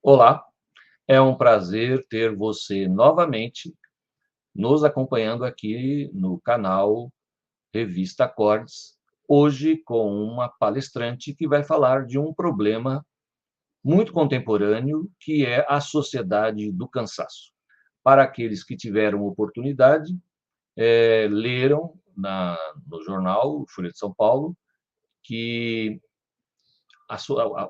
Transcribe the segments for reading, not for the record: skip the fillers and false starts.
Olá, é um prazer ter você novamente nos acompanhando aqui no canal Revista Acordes, hoje com uma palestrante que vai falar de um problema muito contemporâneo, que é a sociedade do cansaço. Para aqueles que tiveram oportunidade, leram no jornal Folha de São Paulo que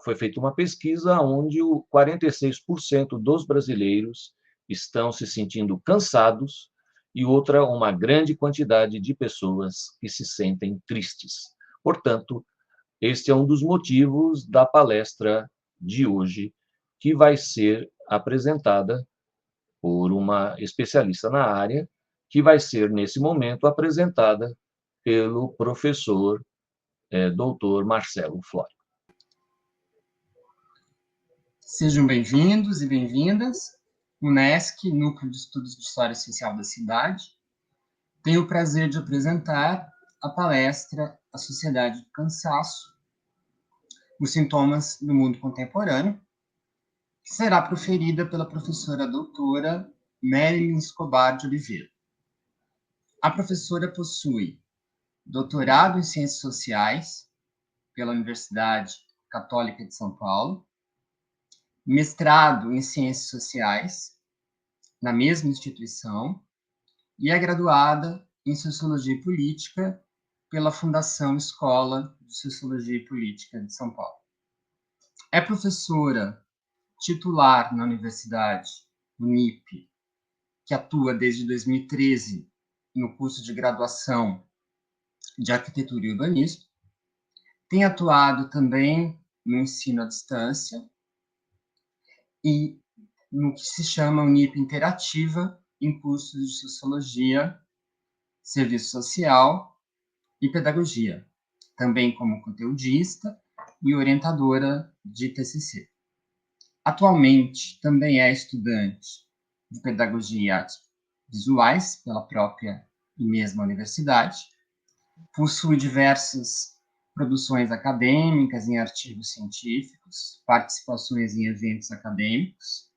foi feita uma pesquisa onde 46% dos brasileiros estão se sentindo cansados e outra, uma grande quantidade de pessoas que se sentem tristes. Portanto, este é um dos motivos da palestra de hoje, que vai ser apresentada por uma especialista na área, que vai ser, nesse momento, apresentada pelo professor doutor Marcelo Flório. Sejam bem-vindos e bem-vindas. UNESCO, Núcleo de Estudos de História Social da Cidade. Tenho o prazer de apresentar a palestra A Sociedade do Cansaço, os sintomas do mundo contemporâneo, que será proferida pela professora doutora Marilyn Escobar de Oliveira. A professora possui doutorado em Ciências Sociais pela Universidade Católica de São Paulo, mestrado em Ciências Sociais na mesma instituição e é graduada em Sociologia e Política pela Fundação Escola de Sociologia e Política de São Paulo. É professora titular na Universidade Unip, que atua desde 2013 no curso de graduação de Arquitetura e Urbanismo. Tem atuado também no ensino à distância e no que se chama Unip Interativa, em cursos de Sociologia, Serviço Social e Pedagogia, também como conteudista e orientadora de TCC. Atualmente, também é estudante de Pedagogia e Artes Visuais pela própria e mesma universidade, possui diversas produções acadêmicas em artigos científicos, participações em eventos acadêmicos.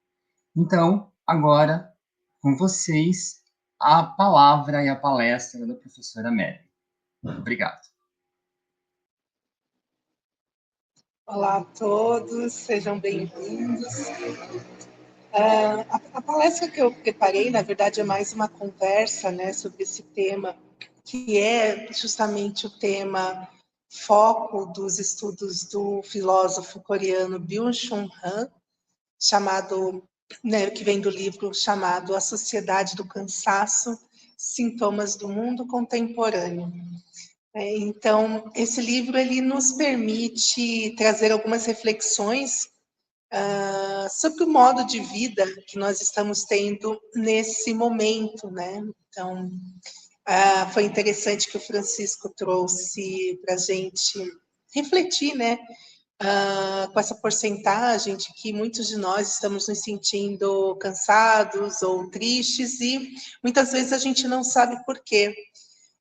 Então, agora, com vocês, a palavra e a palestra da professora Mary. Obrigado. Olá a todos, sejam bem-vindos. A palestra que eu preparei, na verdade, é mais uma conversa, né, sobre esse tema, que é justamente o tema foco dos estudos do filósofo coreano Byung-Chul Han, chamado, né, que vem do livro chamado A Sociedade do Cansaço, Sintomas do Mundo Contemporâneo. Então, esse livro ele nos permite trazer algumas reflexões sobre o modo de vida que nós estamos tendo nesse momento, né? Então, foi interessante que o Francisco trouxe para a gente refletir, né? Com essa porcentagem de que muitos de nós estamos nos sentindo cansados ou tristes e muitas vezes a gente não sabe por quê.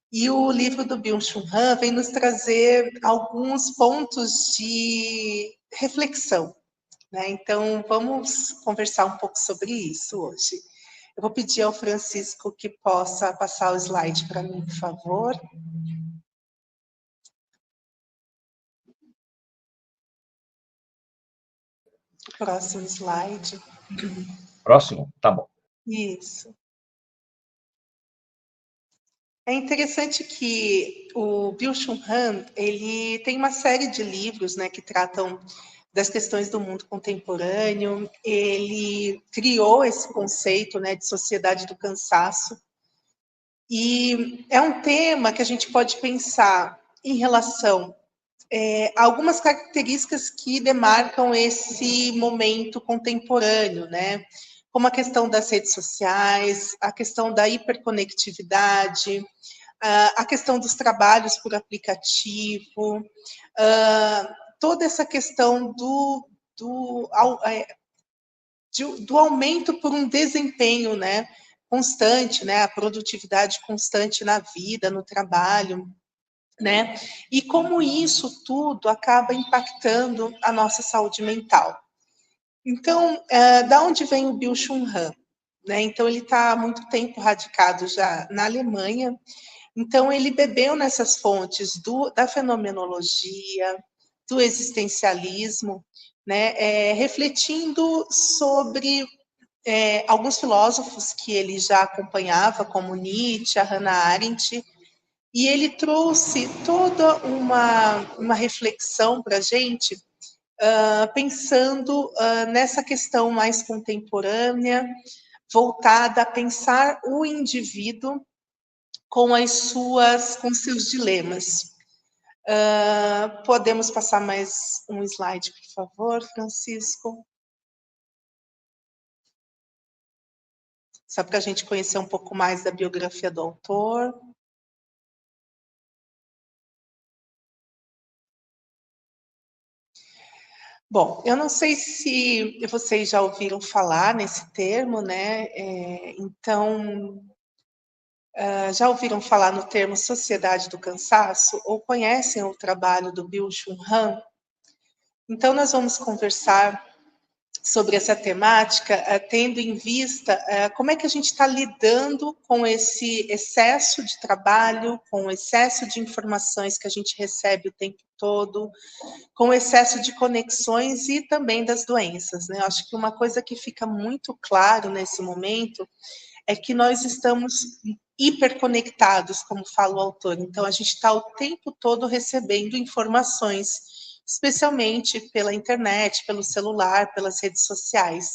E o livro do Byung-Chul Han vem nos trazer alguns pontos de reflexão, né? Então, vamos conversar um pouco sobre isso hoje. Eu vou pedir ao Francisco que possa passar o slide para mim, por favor. Próximo slide. Próximo? Tá bom. Isso. É interessante que o Byung-Chul Han, ele tem uma série de livros, né, que tratam das questões do mundo contemporâneo. Ele criou esse conceito, né, de sociedade do cansaço. E é um tema que a gente pode pensar em relação a algumas características que demarcam esse momento contemporâneo, né? Como a questão das redes sociais, a questão da hiperconectividade, a questão dos trabalhos por aplicativo, toda essa questão do aumento por um desempenho, né, constante, né, a produtividade constante na vida, no trabalho, né, e como isso tudo acaba impactando a nossa saúde mental. Então, da onde vem o Byung-Chul Han? Né? Então, ele está há muito tempo radicado já na Alemanha. Então, ele bebeu nessas fontes da fenomenologia, do existencialismo, né? Refletindo sobre alguns filósofos que ele já acompanhava, como Nietzsche, a Hannah Arendt, e ele trouxe toda uma reflexão para a gente, pensando nessa questão mais contemporânea, voltada a pensar o indivíduo com com seus dilemas. Podemos passar mais um slide, por favor, Francisco? Só para a gente conhecer um pouco mais da biografia do autor. Bom, eu não sei se vocês já ouviram falar nesse termo, né? Então, já ouviram falar no termo sociedade do cansaço ou conhecem o trabalho do Byung-Chul Han? Então, nós vamos conversar sobre essa temática, tendo em vista como é que a gente está lidando com esse excesso de trabalho, com o excesso de informações que a gente recebe o tempo todo, com o excesso de conexões e também das doenças, né? Eu acho que uma coisa que fica muito claro nesse momento é que nós estamos hiperconectados, como fala o autor. Então, a gente está o tempo todo recebendo informações, especialmente pela internet, pelo celular, pelas redes sociais.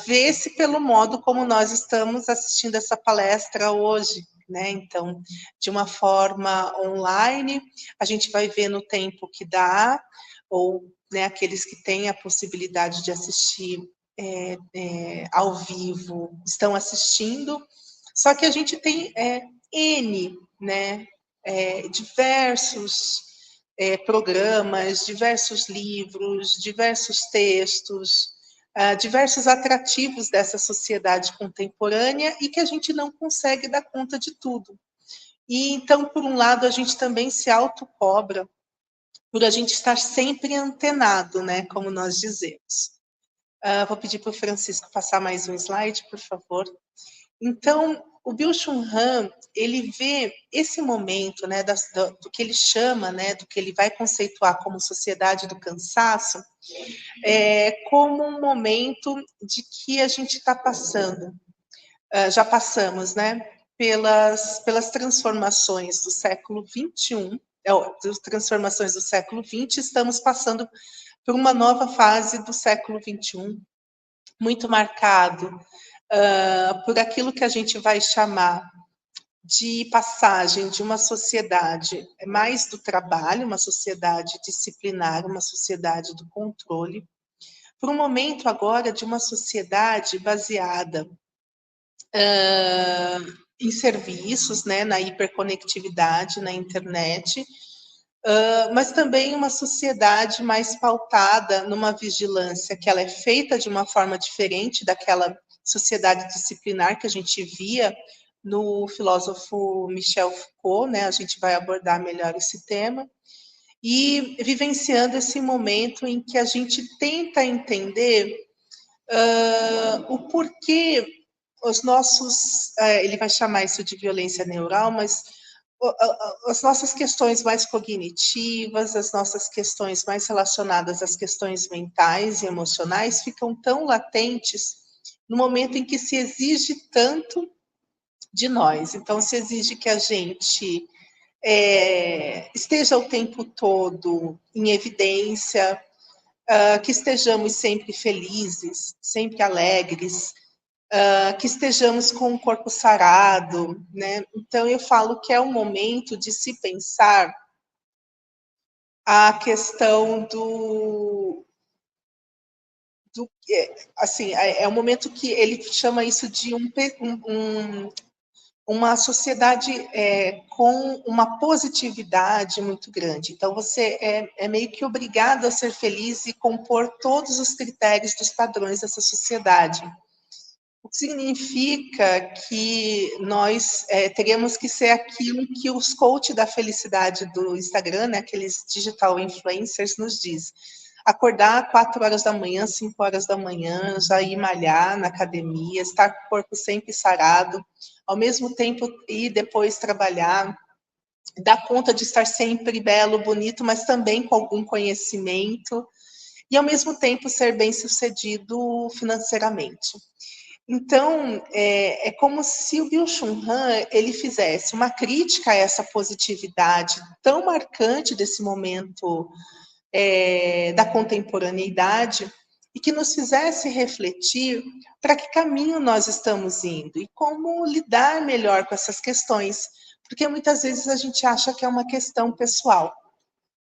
Vê-se pelo modo como nós estamos assistindo essa palestra hoje, né? Então, de uma forma online, a gente vai ver no tempo que dá, ou né, aqueles que têm a possibilidade de assistir ao vivo estão assistindo, só que a gente tem N, né? Diversos programas, diversos livros, diversos textos, diversos atrativos dessa sociedade contemporânea e que a gente não consegue dar conta de tudo. E então, por um lado, a gente também se autocobra por a gente estar sempre antenado, né, como nós dizemos. Vou pedir para o Francisco passar mais um slide, por favor. Então, o Byung-Chul Han, ele vê esse momento, né, do que ele chama, né, do que ele vai conceituar como sociedade do cansaço, como um momento de que a gente está passando, já passamos, né, pelas transformações do século XXI, das transformações do século XX, estamos passando por uma nova fase do século XXI, muito marcado por aquilo que a gente vai chamar de passagem de uma sociedade mais do trabalho, uma sociedade disciplinar, uma sociedade do controle, para um momento agora de uma sociedade baseada em serviços, né, na hiperconectividade, na internet, mas também uma sociedade mais pautada numa vigilância que ela é feita de uma forma diferente daquela sociedade disciplinar que a gente via no filósofo Michel Foucault, né? A gente vai abordar melhor esse tema, e vivenciando esse momento em que a gente tenta entender o porquê os nossos, ele vai chamar isso de violência neural, mas as nossas questões mais cognitivas, as nossas questões mais relacionadas às questões mentais e emocionais ficam tão latentes no momento em que se exige tanto de nós. Então, se exige que a gente esteja o tempo todo em evidência, que estejamos sempre felizes, sempre alegres, que estejamos com o corpo sarado, né? Então, eu falo que é um momento de se pensar a questão assim, é um momento que ele chama isso de uma sociedade com uma positividade muito grande. Então, você é meio que obrigado a ser feliz e compor todos os critérios dos padrões dessa sociedade. O que significa que nós teríamos que ser aquilo que os coach da felicidade do Instagram, né, aqueles digital influencers, nos diz. acordar 4 horas da manhã, 5 horas da manhã, já ir malhar na academia, estar com o corpo sempre sarado, ao mesmo tempo ir depois trabalhar, dar conta de estar sempre belo, bonito, mas também com algum conhecimento, e ao mesmo tempo ser bem-sucedido financeiramente. Então, é como se o Byung-Chul Han ele fizesse uma crítica a essa positividade tão marcante desse momento da contemporaneidade e que nos fizesse refletir para que caminho nós estamos indo e como lidar melhor com essas questões, porque muitas vezes a gente acha que é uma questão pessoal.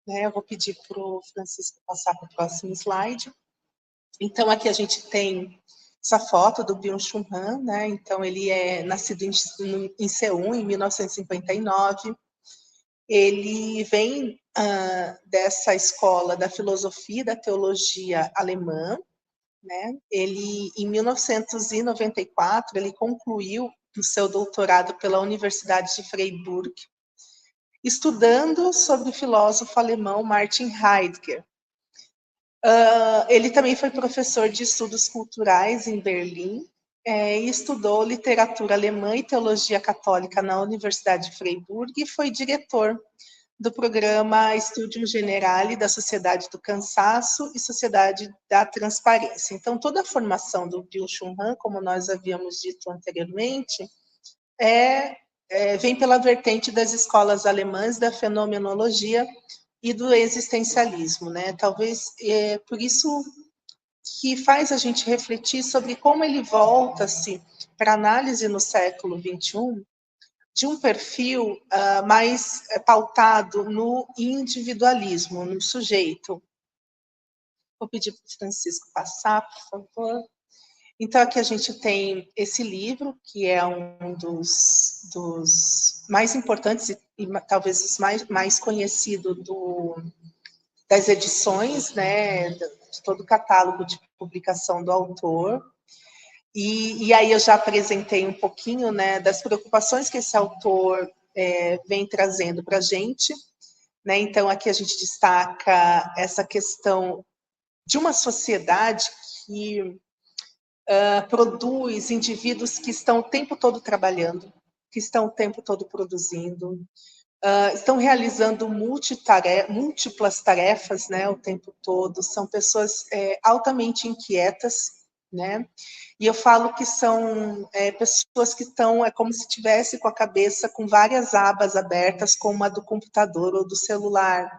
Né? Eu vou pedir para o Francisco passar para o próximo slide. Então, aqui a gente tem essa foto do Byung-Chul Han, né? Então, ele é nascido em Seul, em 1959. Ele vem dessa escola da filosofia e da teologia alemã, né? Ele, em 1994, ele concluiu o seu doutorado pela Universidade de Freiburg, estudando sobre o filósofo alemão Martin Heidegger. Ele também foi professor de estudos culturais em Berlim e estudou literatura alemã e teologia católica na Universidade de Freiburg e foi diretor do programa Studium Generale da Sociedade do Cansaço e Sociedade da Transparência. Então, toda a formação do Byung-Chul Han, como nós havíamos dito anteriormente, vem pela vertente das escolas alemãs da fenomenologia e do existencialismo, né? Talvez por isso que faz a gente refletir sobre como ele volta-se para análise no século XXI de um perfil mais pautado no individualismo, no sujeito. Vou pedir para o Francisco passar, por favor. Então, aqui a gente tem esse livro, que é um dos mais importantes e talvez os mais conhecido das edições, né, de todo o catálogo de publicação do autor. E aí eu já apresentei um pouquinho, né, das preocupações que esse autor vem trazendo para a gente, né? Então, aqui a gente destaca essa questão de uma sociedade que produz indivíduos que estão o tempo todo trabalhando, que estão o tempo todo produzindo, estão realizando múltiplas tarefas, né, o tempo todo, são pessoas altamente inquietas, né, e eu falo que são pessoas que estão, como se tivesse com a cabeça com várias abas abertas, como a do computador ou do celular,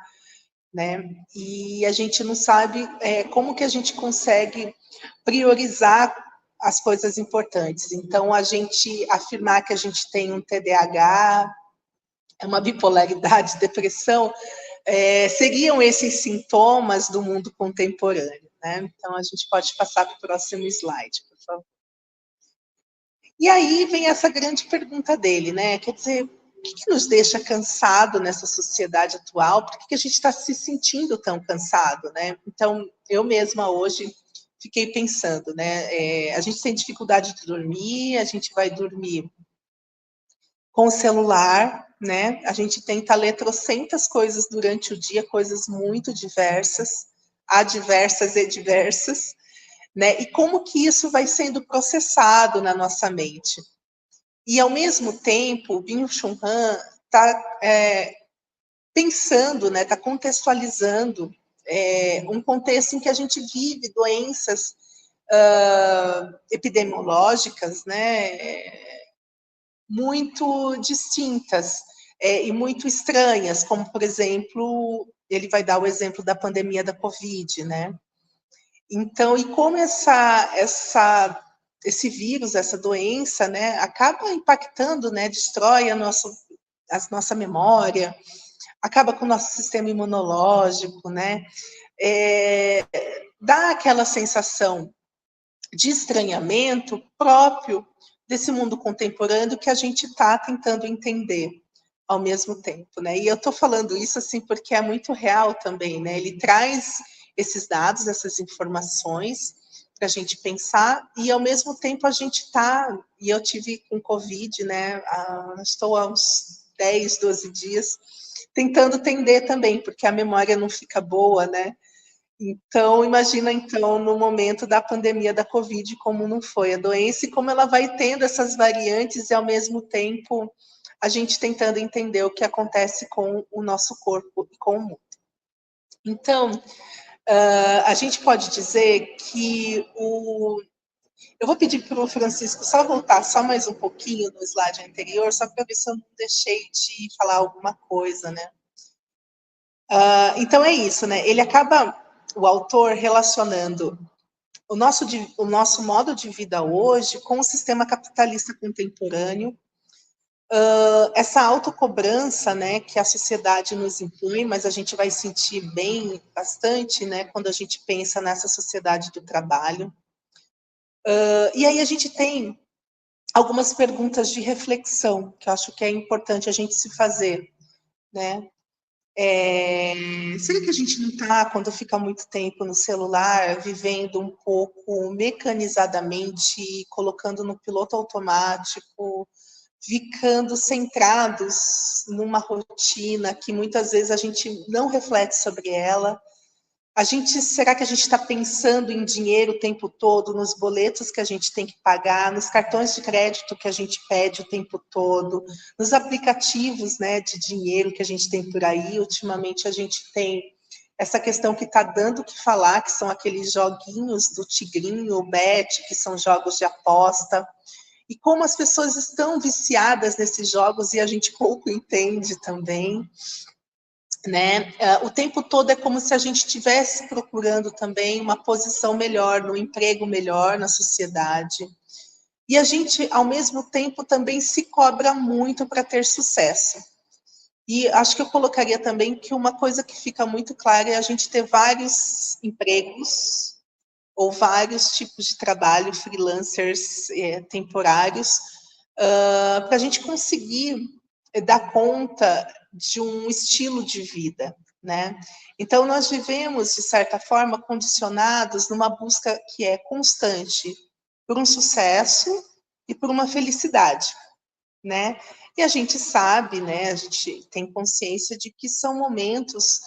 né, e a gente não sabe como que a gente consegue priorizar as coisas importantes. Então, a gente afirmar que a gente tem um TDAH, uma bipolaridade, depressão, seriam esses sintomas do mundo contemporâneo, né? Então, a gente pode passar para o próximo slide, por favor. E aí vem essa grande pergunta dele, né? Quer dizer, o que nos deixa cansado nessa sociedade atual? Por que a gente está se sentindo tão cansado, né? Então, eu mesma hoje fiquei pensando, né? A gente tem dificuldade de dormir, a gente vai dormir com o celular, né? A gente tenta ler trocentas coisas durante o dia, coisas muito diversas, adversas e diversas, né? E como que isso vai sendo processado na nossa mente? E, ao mesmo tempo, o Byung-Chul Han está pensando, né? Está contextualizando um contexto em que a gente vive doenças epidemiológicas, né? Muito distintas e muito estranhas, como, por exemplo, ele vai dar o exemplo da pandemia da Covid, né? Então, e como esse vírus, essa doença, né, acaba impactando, né, destrói a nossa memória, acaba com o nosso sistema imunológico, né? Dá aquela sensação de estranhamento próprio desse mundo contemporâneo que a gente está tentando entender ao mesmo tempo, né? E eu estou falando isso assim porque é muito real também, né? Ele traz esses dados, essas informações para a gente pensar e ao mesmo tempo a gente está, e eu tive com Covid, né? Estou há uns 10, 12 dias tentando entender também, porque a memória não fica boa, né? Então, imagina, então, no momento da pandemia da Covid, como não foi a doença e como ela vai tendo essas variantes e, ao mesmo tempo, a gente tentando entender o que acontece com o nosso corpo e com o mundo. Então, a gente pode dizer que eu vou pedir para o Francisco só voltar só mais um pouquinho no slide anterior, só para ver se eu não deixei de falar alguma coisa, né? Então é isso, né? Ele acaba, o autor, relacionando o nosso modo de vida hoje com o sistema capitalista contemporâneo, essa autocobrança, né, que a sociedade nos impõe, mas a gente vai sentir bem bastante, né, quando a gente pensa nessa sociedade do trabalho. E aí a gente tem algumas perguntas de reflexão que eu acho que é importante a gente se fazer, né? Será que a gente não está, quando fica muito tempo no celular, vivendo um pouco mecanizadamente, colocando no piloto automático, ficando centrados numa rotina que muitas vezes a gente não reflete sobre ela? Será que a gente está pensando em dinheiro o tempo todo, nos boletos que a gente tem que pagar, nos cartões de crédito que a gente pede o tempo todo, nos aplicativos, né, de dinheiro que a gente tem por aí? Ultimamente a gente tem essa questão que está dando o que falar, que são aqueles joguinhos do Tigrinho, o Bet, que são jogos de aposta, e como as pessoas estão viciadas nesses jogos e a gente pouco entende também, né? O tempo todo é como se a gente estivesse procurando também uma posição melhor, no emprego melhor na sociedade. E a gente, ao mesmo tempo, também se cobra muito para ter sucesso. E acho que eu colocaria também que uma coisa que fica muito clara é a gente ter vários empregos ou vários tipos de trabalho, freelancers temporários, para a gente conseguir dar conta de um estilo de vida, né? Então, nós vivemos, de certa forma, condicionados numa busca que é constante por um sucesso e por uma felicidade, né? E a gente sabe, né, a gente tem consciência de que são momentos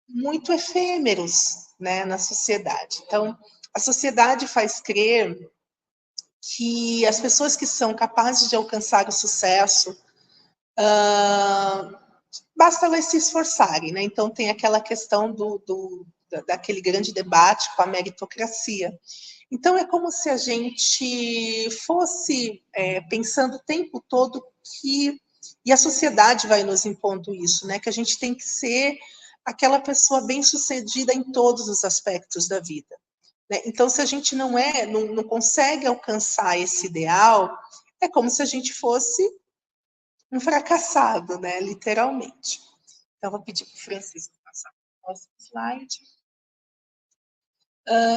muito efêmeros, né, na sociedade. Então, a sociedade faz crer que as pessoas que são capazes de alcançar o sucesso, basta elas se esforçarem, né? Então tem aquela questão daquele grande debate com a meritocracia. Então é como se a gente fosse pensando o tempo todo que, e a sociedade vai nos impondo isso, né? Que a gente tem que ser aquela pessoa bem-sucedida em todos os aspectos da vida, né? Então, se a gente não consegue alcançar esse ideal, é como se a gente fosse um fracassado, né? Literalmente. Então, vou pedir para o Francisco passar para o próximo slide.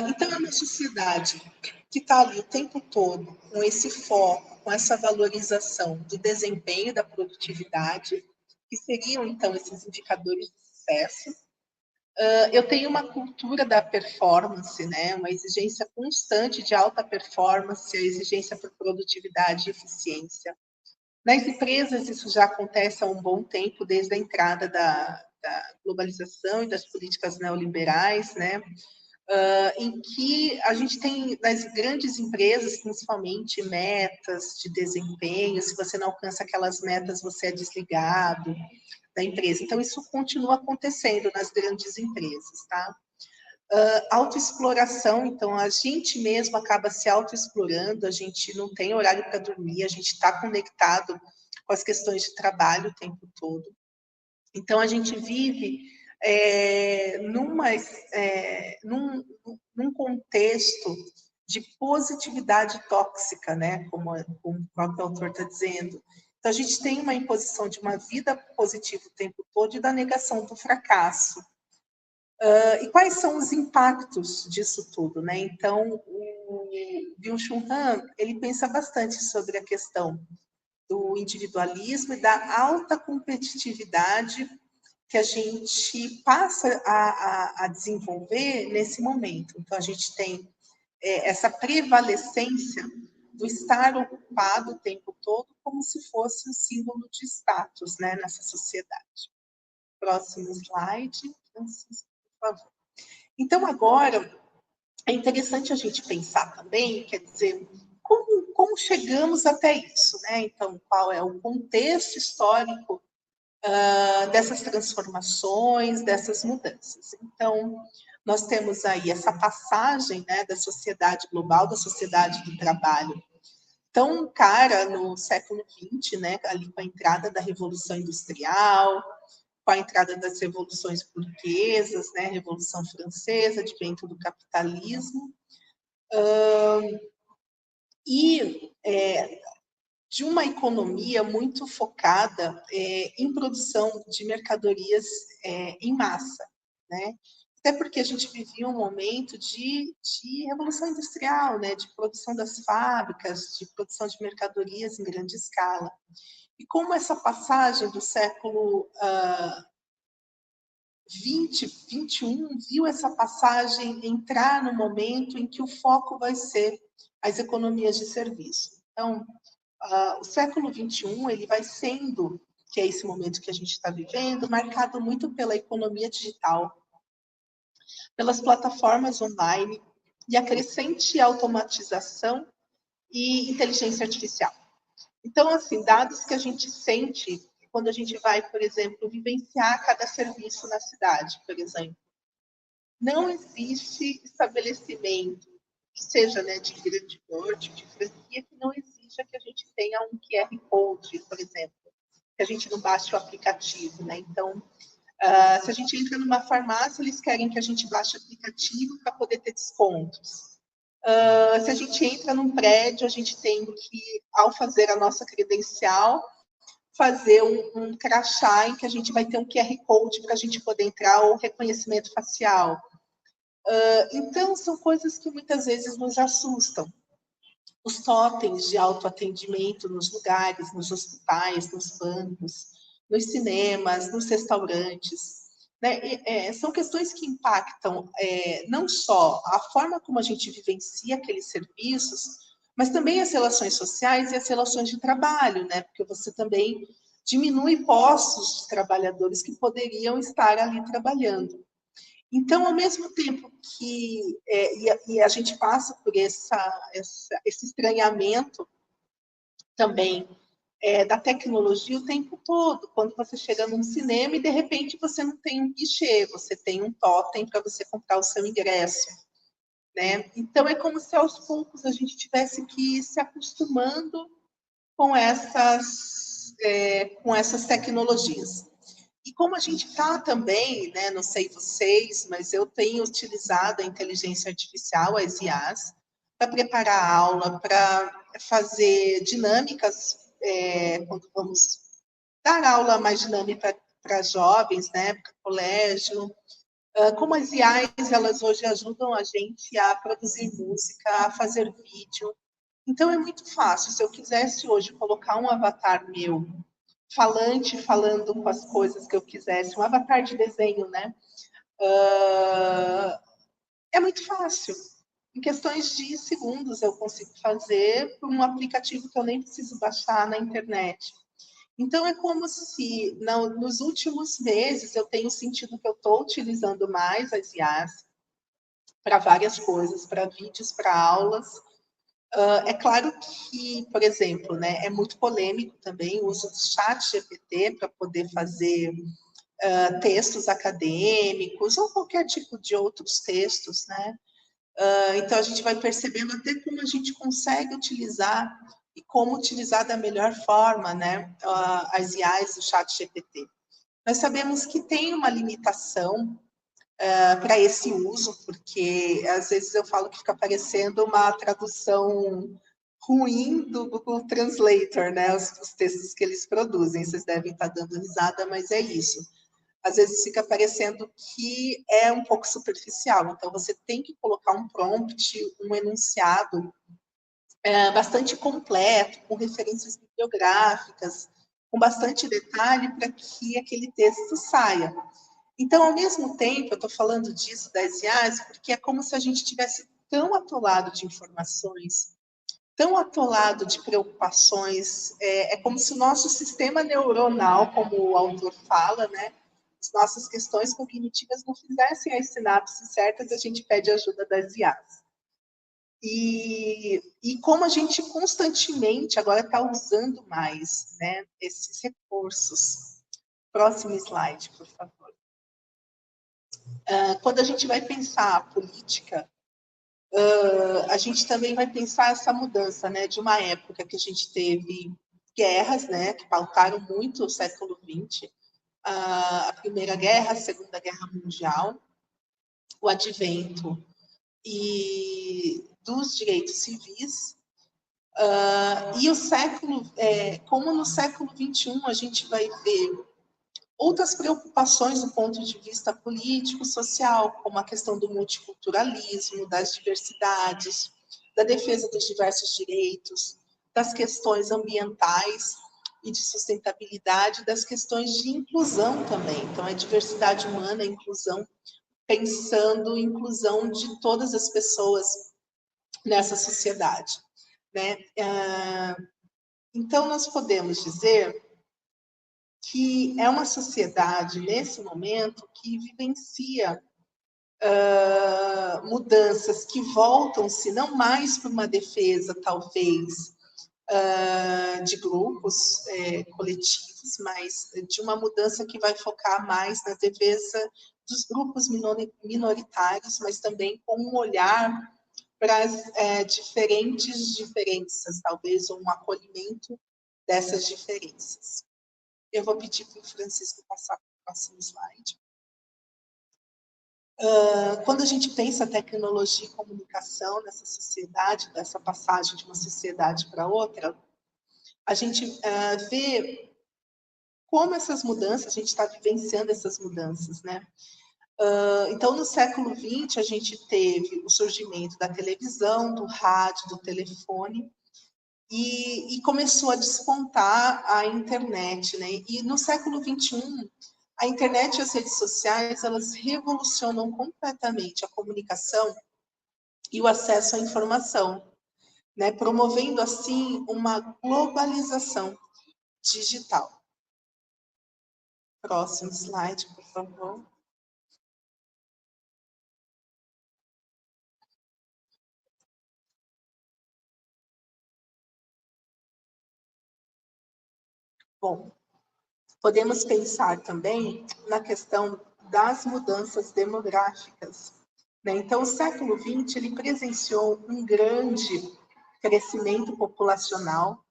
Então, é uma sociedade que está ali o tempo todo com esse foco, com essa valorização do desempenho, da produtividade, que seriam, então, esses indicadores de sucesso. Eu tenho uma cultura da performance, né? Uma exigência constante de alta performance, a exigência por produtividade e eficiência. Nas empresas, isso já acontece há um bom tempo, desde a entrada da globalização e das políticas neoliberais, né? Em que a gente tem, nas grandes empresas, principalmente, metas de desempenho. Se você não alcança aquelas metas, você é desligado da empresa. Então, isso continua acontecendo nas grandes empresas, tá? Autoexploração, então a gente mesmo acaba se autoexplorando, a gente não tem horário para dormir, a gente está conectado com as questões de trabalho o tempo todo. Então a gente vive num contexto de positividade tóxica, né? Como o próprio autor está dizendo. Então a gente tem uma imposição de uma vida positiva o tempo todo e da negação do fracasso. E quais são os impactos disso tudo, né? Então, o Byung-Chul Han, ele pensa bastante sobre a questão do individualismo e da alta competitividade que a gente passa a desenvolver nesse momento. Então, a gente tem essa prevalecência do estar ocupado o tempo todo como se fosse um símbolo de status, né, nessa sociedade. Próximo slide, Francisco. favor. Então, agora, é interessante a gente pensar também, quer dizer, como chegamos até isso, né? Então, qual é o contexto histórico dessas transformações, dessas mudanças. Então, nós temos aí essa passagem, né, da sociedade global, da sociedade do trabalho, tão cara no século XX, né, ali com a entrada da Revolução Industrial, com a entrada das revoluções burguesas, né, Revolução Francesa, advento do capitalismo, e de uma economia muito focada em produção de mercadorias em massa, né? Até porque a gente vivia um momento de revolução industrial, né? De produção das fábricas, de produção de mercadorias em grande escala. E como essa passagem do século XX, XXI, viu essa passagem entrar no momento em que o foco vai ser as economias de serviço. Então, o século XXI ele vai sendo, que é esse momento que a gente está vivendo, marcado muito pela economia digital, pelas plataformas online e a crescente automatização e inteligência artificial. Então, assim, dados que a gente sente quando a gente vai, por exemplo, vivenciar cada serviço na cidade, por exemplo. Não existe estabelecimento que seja, né, de grande porte, de franquia, que não exija que a gente tenha um QR Code, por exemplo, que a gente não baixe o aplicativo, né? Então, se a gente entra numa farmácia, eles querem que a gente baixe o aplicativo para poder ter descontos. Se a gente entra num prédio, a gente tem que, ao fazer a nossa credencial, fazer um crachá em que a gente vai ter um QR Code para a gente poder entrar, ou reconhecimento facial. Então, são coisas que muitas vezes nos assustam. Os totens de autoatendimento nos lugares, nos hospitais, nos bancos, nos cinemas, nos restaurantes, né? São questões que impactam não só a forma como a gente vivencia aqueles serviços, mas também as relações sociais e as relações de trabalho, né? Porque você também diminui postos de trabalhadores que poderiam estar ali trabalhando. Então, ao mesmo tempo que a gente passa por esse estranhamento também da tecnologia o tempo todo, quando você chega num cinema e, de repente, você não tem um guichê, você tem um totem para você comprar o seu ingresso, né? Então, é como se, aos poucos, a gente tivesse que ir se acostumando com essas tecnologias. E como a gente está também, né, não sei vocês, mas eu tenho utilizado a inteligência artificial, as IAs, para preparar a aula, para fazer dinâmicas, quando vamos dar aula mais dinâmica para jovens, né, para colégio. Como as IAs, elas hoje ajudam a gente a produzir música, a fazer vídeo. Então, é muito fácil. Se eu quisesse hoje colocar um avatar meu falante, falando com as coisas que eu quisesse, um avatar de desenho, né? É muito fácil. Em questões de segundos eu consigo fazer por um aplicativo que eu nem preciso baixar na internet. Então, é como se, nos últimos meses, eu tenho sentido que eu estou utilizando mais as IAs para várias coisas, para vídeos, para aulas. É claro que, por exemplo, né, é muito polêmico também o uso do chat GPT para poder fazer textos acadêmicos ou qualquer tipo de outros textos, né? Então, a gente vai percebendo até como a gente consegue utilizar e como utilizar da melhor forma, né, as IAs do chat GPT. Nós sabemos que tem uma limitação para esse uso, porque às vezes eu falo que fica parecendo uma tradução ruim do Google Translator, né? Os textos que eles produzem. Vocês devem estar dando risada, mas é isso. Às vezes fica parecendo que é um pouco superficial. Então, você tem que colocar um prompt, um enunciado bastante completo, com referências bibliográficas, com bastante detalhe para que aquele texto saia. Então, ao mesmo tempo, eu estou falando disso das IAs, porque é como se a gente tivesse tão atolado de informações, tão atolado de preocupações, é como se o nosso sistema neuronal, como o autor fala, né, o as nossas questões cognitivas não fizessem as sinapses certas, a gente pede ajuda das IAs. E como a gente constantemente agora está usando mais, né, esses recursos. Próximo slide, por favor. Quando a gente vai pensar a política, a gente também vai pensar essa mudança, né, de uma época que a gente teve guerras, né, que pautaram muito o século XX, a Primeira Guerra, a Segunda Guerra Mundial, o advento dos direitos civis, e o século, como no século XXI a gente vai ver outras preocupações do ponto de vista político, social, como a questão do multiculturalismo, das diversidades, da defesa dos diversos direitos, das questões ambientais e de sustentabilidade, das questões de inclusão também. Então, é diversidade humana, inclusão, pensando em inclusão de todas as pessoas nessa sociedade, né? Então, nós podemos dizer que é uma sociedade, nesse momento, que vivencia mudanças que voltam-se não mais para uma defesa, talvez, de grupos coletivos, mas de uma mudança que vai focar mais na defesa dos grupos minoritários, mas também com um olhar para as diferentes diferenças, talvez um acolhimento dessas diferenças. Eu vou pedir para o Francisco passar para o próximo slide. Quando a gente pensa tecnologia e comunicação nessa sociedade, dessa passagem de uma sociedade para outra, a gente vê como essas mudanças, a gente está vivenciando essas mudanças, né? Então, no século XX, a gente teve o surgimento da televisão, do rádio, do telefone, e começou a despontar a internet, né? E no século XXI, a internet e as redes sociais, elas revolucionam completamente a comunicação e o acesso à informação, né? Promovendo, assim, uma globalização digital. Próximo slide, por favor. Bom, podemos pensar também na questão das mudanças demográficas, né? Então, o século XX ele presenciou um grande crescimento populacional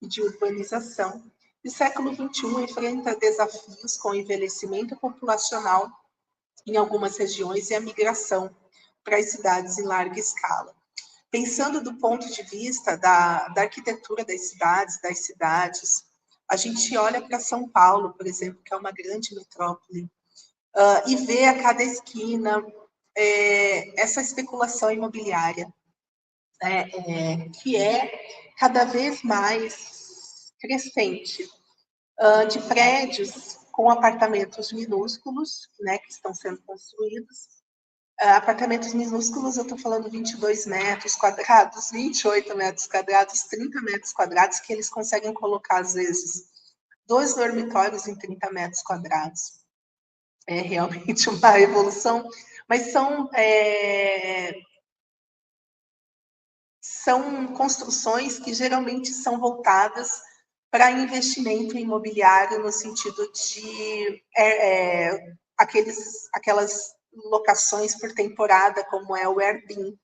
e de urbanização. E o século XXI enfrenta desafios com o envelhecimento populacional em algumas regiões e a migração para as cidades em larga escala. Pensando do ponto de vista da arquitetura das cidades, a gente olha para São Paulo, por exemplo, que é uma grande metrópole, e vê a cada esquina essa especulação imobiliária, que é cada vez mais crescente, de prédios com apartamentos minúsculos, né, que estão sendo construídos. Apartamentos minúsculos, eu estou falando 22 metros quadrados, 28 metros quadrados, 30 metros quadrados, que eles conseguem colocar, às vezes, 2 dormitórios em 30 metros quadrados. É realmente uma evolução, mas são construções que geralmente são voltadas para investimento imobiliário no sentido de aquelas locações por temporada, como é o Airbnb.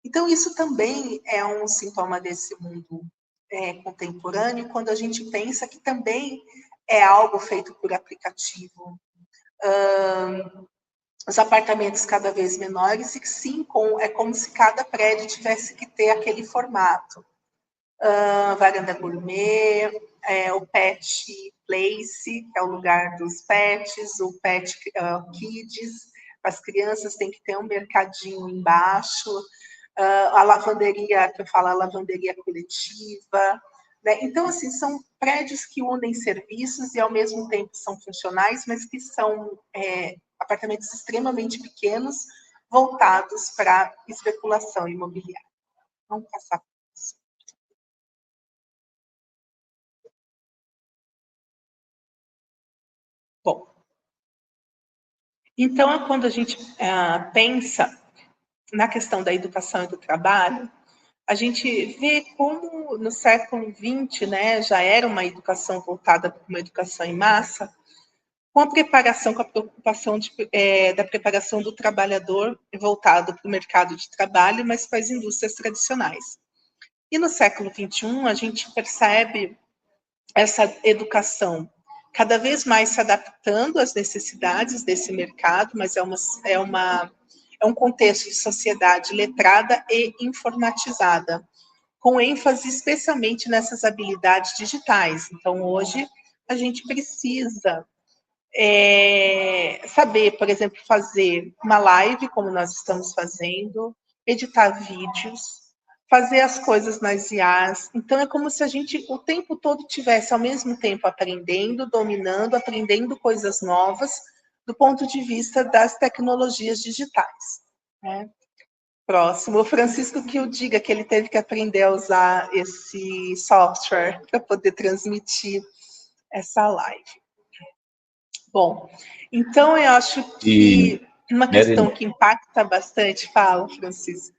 Então, isso também é um sintoma desse mundo contemporâneo, quando a gente pensa que também é algo feito por aplicativo. Os apartamentos cada vez menores, e sim, é como se cada prédio tivesse que ter aquele formato. Varanda gourmet, o pet place, que é o lugar dos pets, o pet kids, as crianças têm que ter um mercadinho embaixo, a lavanderia, que eu falo, a lavanderia coletiva, né? Então, assim, são prédios que unem serviços e, ao mesmo tempo, são funcionais, mas que são apartamentos extremamente pequenos, voltados para especulação imobiliária. Vamos passar por isso. Bom, Então, quando a gente pensa na questão da educação e do trabalho, a gente vê como no século XX, né, já era uma educação voltada para uma educação em massa, com a preparação, com a preocupação da preparação do trabalhador voltado para o mercado de trabalho, mas para as indústrias tradicionais. E no século XXI, a gente percebe essa educação cada vez mais se adaptando às necessidades desse mercado, mas é um contexto de sociedade letrada e informatizada, com ênfase especialmente nessas habilidades digitais. Então, hoje, a gente precisa saber, por exemplo, fazer uma live, como nós estamos fazendo, editar vídeos, fazer as coisas nas IAs. Então, é como se a gente o tempo todo tivesse, ao mesmo tempo, aprendendo, dominando, aprendendo coisas novas, do ponto de vista das tecnologias digitais, né? Próximo, o Francisco que o diga que ele teve que aprender a usar esse software para poder transmitir essa live. Bom, então eu acho que uma questão que impacta bastante, fala, Francisco.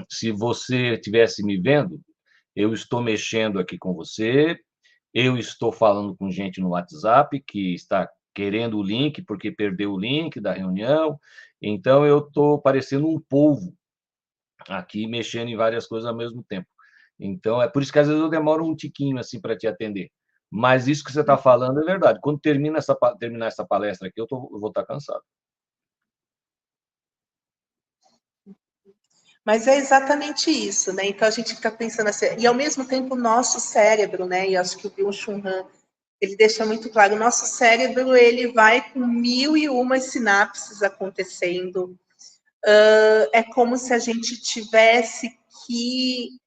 Se você estivesse me vendo, eu estou mexendo aqui com você, eu estou falando com gente no WhatsApp que está querendo o link, porque perdeu o link da reunião, então eu estou parecendo um polvo aqui, mexendo em várias coisas ao mesmo tempo. Então, é por isso que às vezes eu demoro um tiquinho assim para te atender. Mas isso que você está falando é verdade. Quando terminar essa palestra aqui, eu vou estar cansado. Mas é exatamente isso, né? Então a gente fica pensando assim, e ao mesmo tempo o nosso cérebro, né? E acho que o Byung-Chul Han, ele deixa muito claro, o nosso cérebro ele vai com 1001 sinapses acontecendo. É como se a gente tivesse que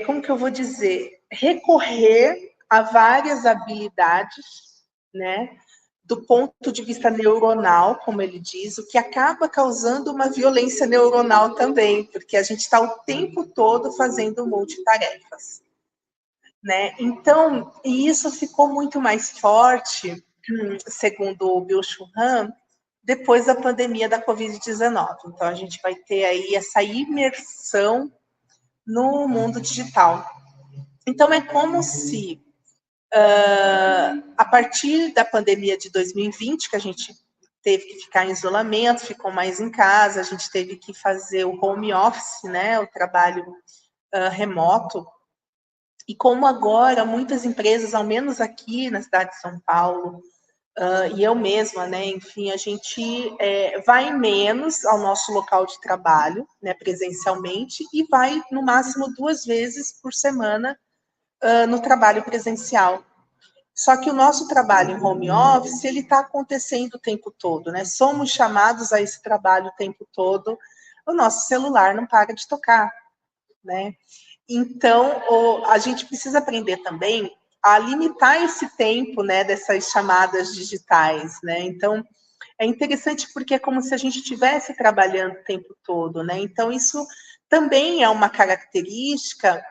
como que eu vou dizer, recorrer a várias habilidades, né? Do ponto de vista neuronal, como ele diz, o que acaba causando uma violência neuronal também, porque a gente está o tempo todo fazendo multitarefas, né? Então, e isso ficou muito mais forte, segundo o Byung-Chul Han, depois da pandemia da Covid-19. Então, a gente vai ter aí essa imersão no mundo digital. Então, é como se a partir da pandemia de 2020, que a gente teve que ficar em isolamento, ficou mais em casa, a gente teve que fazer o home office, né, o trabalho remoto. E como agora muitas empresas, ao menos aqui na cidade de São Paulo, e eu mesma, né, enfim, a gente vai menos ao nosso local de trabalho, né, presencialmente, e vai no máximo 2 vezes por semana no trabalho presencial. Só que o nosso trabalho em home office, ele está acontecendo o tempo todo, né? Somos chamados a esse trabalho o tempo todo, o nosso celular não para de tocar, né? Então, a gente precisa aprender também a limitar esse tempo, né, dessas chamadas digitais, né? Então, é interessante porque é como se a gente estivesse trabalhando o tempo todo, né? Então, isso também é uma característica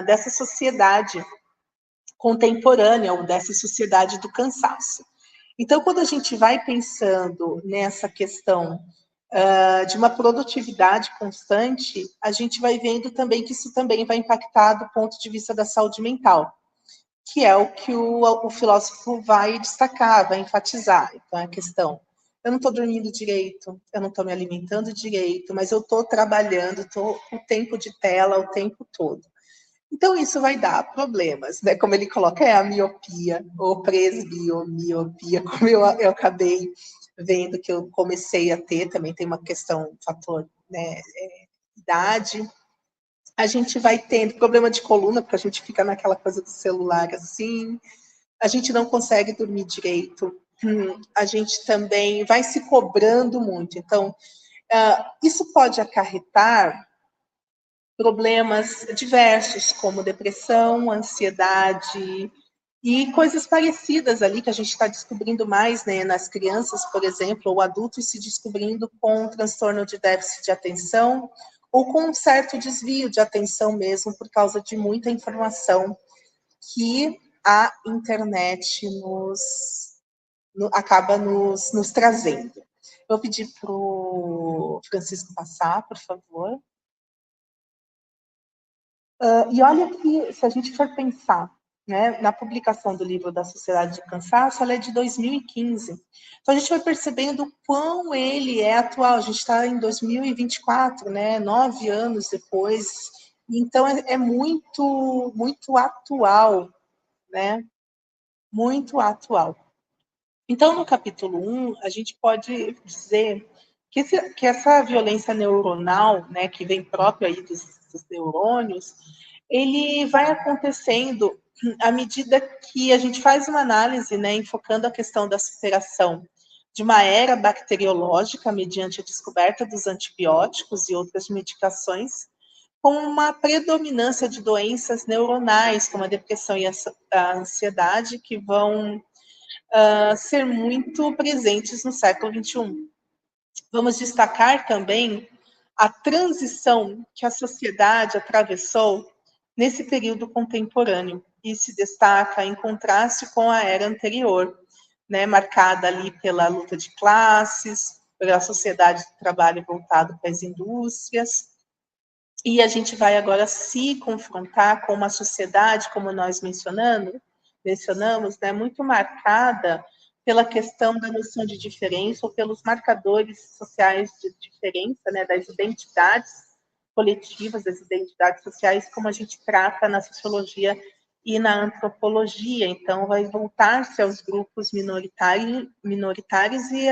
dessa sociedade contemporânea ou dessa sociedade do cansaço. Então, quando a gente vai pensando nessa questão de uma produtividade constante, a gente vai vendo também que isso também vai impactar do ponto de vista da saúde mental, que é o que o filósofo vai destacar, vai enfatizar. Então, é a questão, eu não estou dormindo direito, eu não estou me alimentando direito, mas eu estou trabalhando, estou com o tempo de tela o tempo todo. Então, isso vai dar problemas, né? Como ele coloca, é a miopia, ou presbiomia, como eu acabei vendo que eu comecei a ter, também tem uma questão, fator, né, idade. A gente vai tendo problema de coluna, porque a gente fica naquela coisa do celular assim, a gente não consegue dormir direito, a gente também vai se cobrando muito. Então, isso pode acarretar problemas diversos, como depressão, ansiedade e coisas parecidas ali que a gente está descobrindo mais, né, nas crianças, por exemplo, ou adultos se descobrindo com transtorno de déficit de atenção ou com um certo desvio de atenção mesmo por causa de muita informação que a internet acaba nos trazendo. Vou pedir para o Francisco passar, por favor. E olha que, se a gente for pensar, né, na publicação do livro da Sociedade de Cansaço, ela é de 2015. Então, a gente vai percebendo o quão ele é atual. A gente está em 2024, né, 9 anos depois. Então, é muito, muito atual, né? Muito atual. Então, no capítulo 1, a gente pode dizer que essa violência neuronal, né, que vem própria aí dos neurônios, ele vai acontecendo à medida que a gente faz uma análise, né, enfocando a questão da superação de uma era bacteriológica mediante a descoberta dos antibióticos e outras medicações, com uma predominância de doenças neuronais, como a depressão e a ansiedade, que vão ser muito presentes no século XXI. Vamos destacar também a transição que a sociedade atravessou nesse período contemporâneo e se destaca em contraste com a era anterior, né, marcada ali pela luta de classes, pela sociedade do trabalho voltado para as indústrias. E a gente vai agora se confrontar com uma sociedade, como nós mencionamos, né, muito marcada pela questão da noção de diferença ou pelos marcadores sociais de diferença, né, das identidades coletivas, das identidades sociais, como a gente trata na sociologia e na antropologia. Então, vai voltar-se aos grupos minoritários e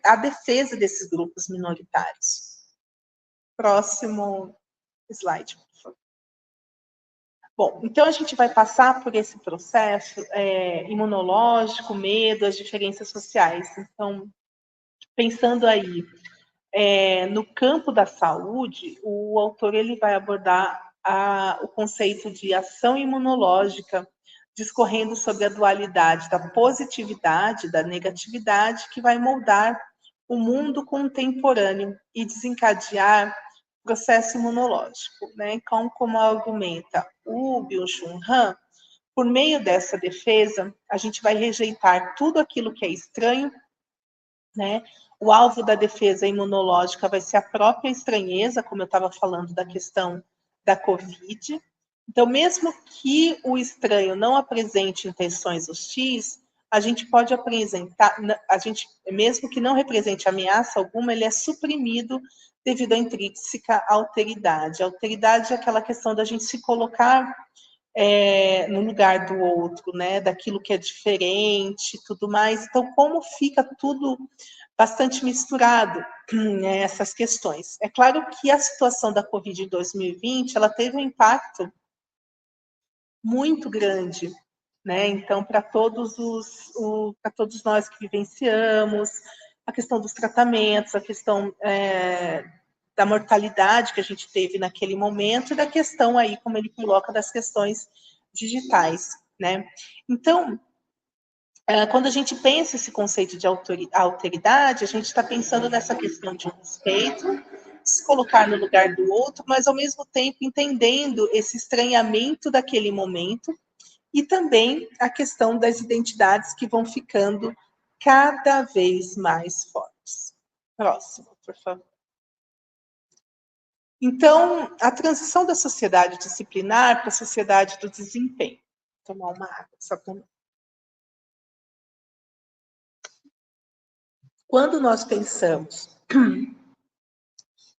a defesa desses grupos minoritários. Próximo slide, por favor. Bom, então a gente vai passar por esse processo imunológico, medo, as diferenças sociais. Então, pensando aí no campo da saúde, o autor ele vai abordar o conceito de ação imunológica, discorrendo sobre a dualidade da positividade, da negatividade, que vai moldar o mundo contemporâneo e desencadear processo imunológico, né? Então, como argumenta o Byung-Chul Han, por meio dessa defesa, a gente vai rejeitar tudo aquilo que é estranho, né? O alvo da defesa imunológica vai ser a própria estranheza, como eu estava falando da questão da Covid. Então, mesmo que o estranho não apresente intenções hostis, a gente pode apresentar, mesmo que não represente ameaça alguma, ele é suprimido devido à intrínseca alteridade. A alteridade é aquela questão da gente se colocar no lugar do outro, né, daquilo que é diferente, tudo mais. Então, como fica tudo bastante misturado, né, essas questões. É claro que a situação da Covid em 2020, ela teve um impacto muito grande, né? Então, para todos nós que vivenciamos, a questão dos tratamentos, a questão da mortalidade que a gente teve naquele momento e da questão aí, como ele coloca, das questões digitais, né? Então, quando a gente pensa esse conceito de alteridade, a gente está pensando nessa questão de respeito, se colocar no lugar do outro, mas ao mesmo tempo entendendo esse estranhamento daquele momento e também a questão das identidades que vão ficando cada vez mais fortes. Próximo, por favor. Então, a transição da sociedade disciplinar para a sociedade do desempenho. Vou tomar uma água, só para... Quando nós pensamos,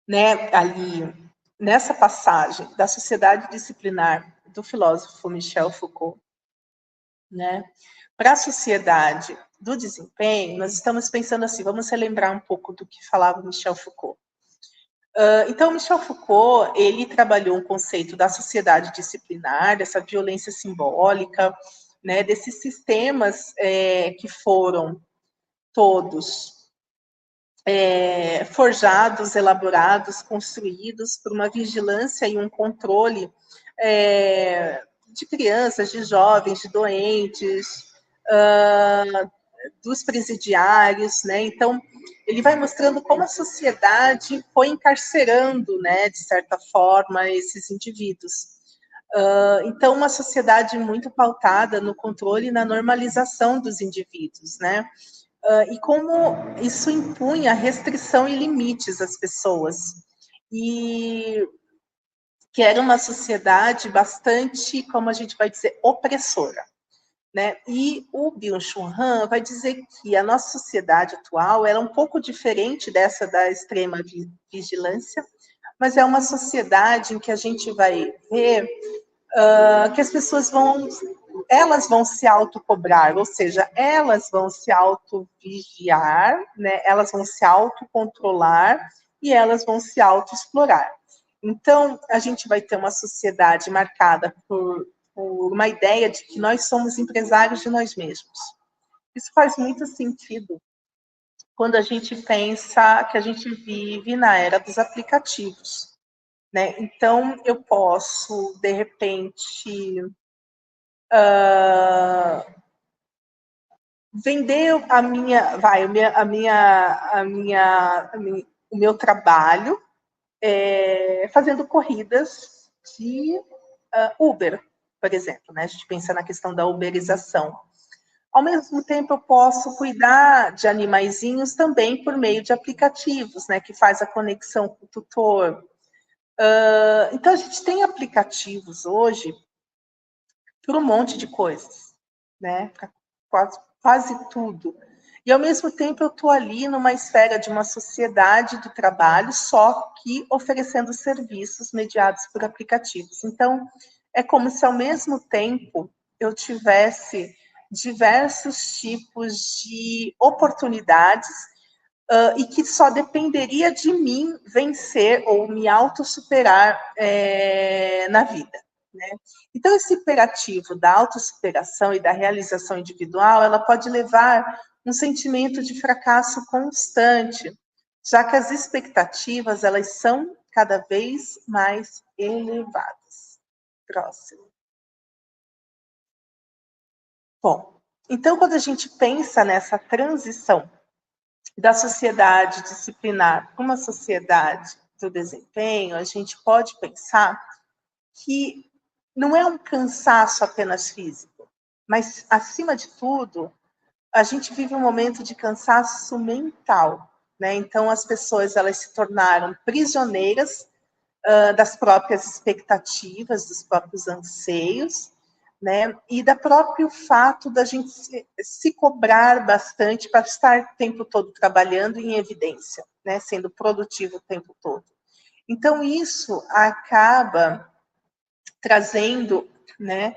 né, ali, nessa passagem da sociedade disciplinar do filósofo Michel Foucault, né, para a sociedade do desempenho, nós estamos pensando assim, vamos relembrar um pouco do que falava Michel Foucault. Então, Michel Foucault, ele trabalhou um conceito da sociedade disciplinar, dessa violência simbólica, né, desses sistemas que foram todos forjados, elaborados, construídos por uma vigilância e um controle de crianças, de jovens, de doentes, dos presidiários, né? Então, ele vai mostrando como a sociedade foi encarcerando, né, de certa forma, esses indivíduos. Então, uma sociedade muito pautada no controle e na normalização dos indivíduos, né? E como isso impunha restrição e limites às pessoas. E que era uma sociedade bastante, como a gente vai dizer, opressora. Né? E o Byung-Chul Han vai dizer que a nossa sociedade atual é um pouco diferente dessa da extrema vigilância, mas é uma sociedade em que a gente vai ver que as pessoas elas vão se autocobrar, ou seja, elas vão se autovigiar, né? Elas vão se autocontrolar e elas vão se autoexplorar. Então, a gente vai ter uma sociedade marcada por uma ideia de que nós somos empresários de nós mesmos. Isso faz muito sentido quando a gente pensa que a gente vive na era dos aplicativos, né? Então, eu posso, de repente, vender o meu trabalho fazendo corridas de Uber, por exemplo, né? A gente pensa na questão da uberização. Ao mesmo tempo, eu posso cuidar de animaizinhos também por meio de aplicativos, né? Que faz a conexão com o tutor. Então, a gente tem aplicativos hoje para um monte de coisas, né? Para quase tudo. E, ao mesmo tempo, eu estou ali numa esfera de uma sociedade do trabalho, só que oferecendo serviços mediados por aplicativos. Então, é como se, ao mesmo tempo, eu tivesse diversos tipos de oportunidades e que só dependeria de mim vencer ou me autossuperar na vida. Né? Então, esse imperativo da autossuperação e da realização individual, ela pode levar um sentimento de fracasso constante, já que as expectativas, elas são cada vez mais elevadas. Próximo. Bom, então, quando a gente pensa nessa transição da sociedade disciplinar para uma sociedade do desempenho, a gente pode pensar que não é um cansaço apenas físico, mas, acima de tudo, a gente vive um momento de cansaço mental, né? Então, as pessoas elas se tornaram prisioneiras das próprias expectativas, dos próprios anseios, né? E do próprio fato da gente se cobrar bastante para estar o tempo todo trabalhando em evidência, né? Sendo produtivo o tempo todo. Então, isso acaba trazendo, né,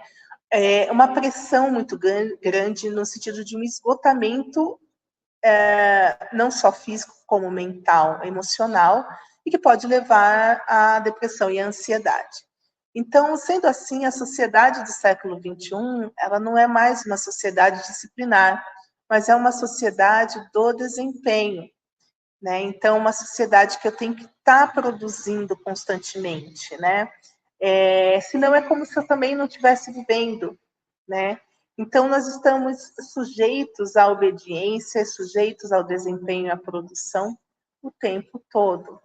uma pressão muito grande no sentido de um esgotamento não só físico como mental, emocional, e que pode levar à depressão e à ansiedade. Então, sendo assim, a sociedade do século XXI, ela não é mais uma sociedade disciplinar, mas é uma sociedade do desempenho, né? Então, uma sociedade que eu tenho que estar produzindo constantemente, né? Senão é como se eu também não estivesse vivendo, né? Então, nós estamos sujeitos à obediência, sujeitos ao desempenho e à produção o tempo todo.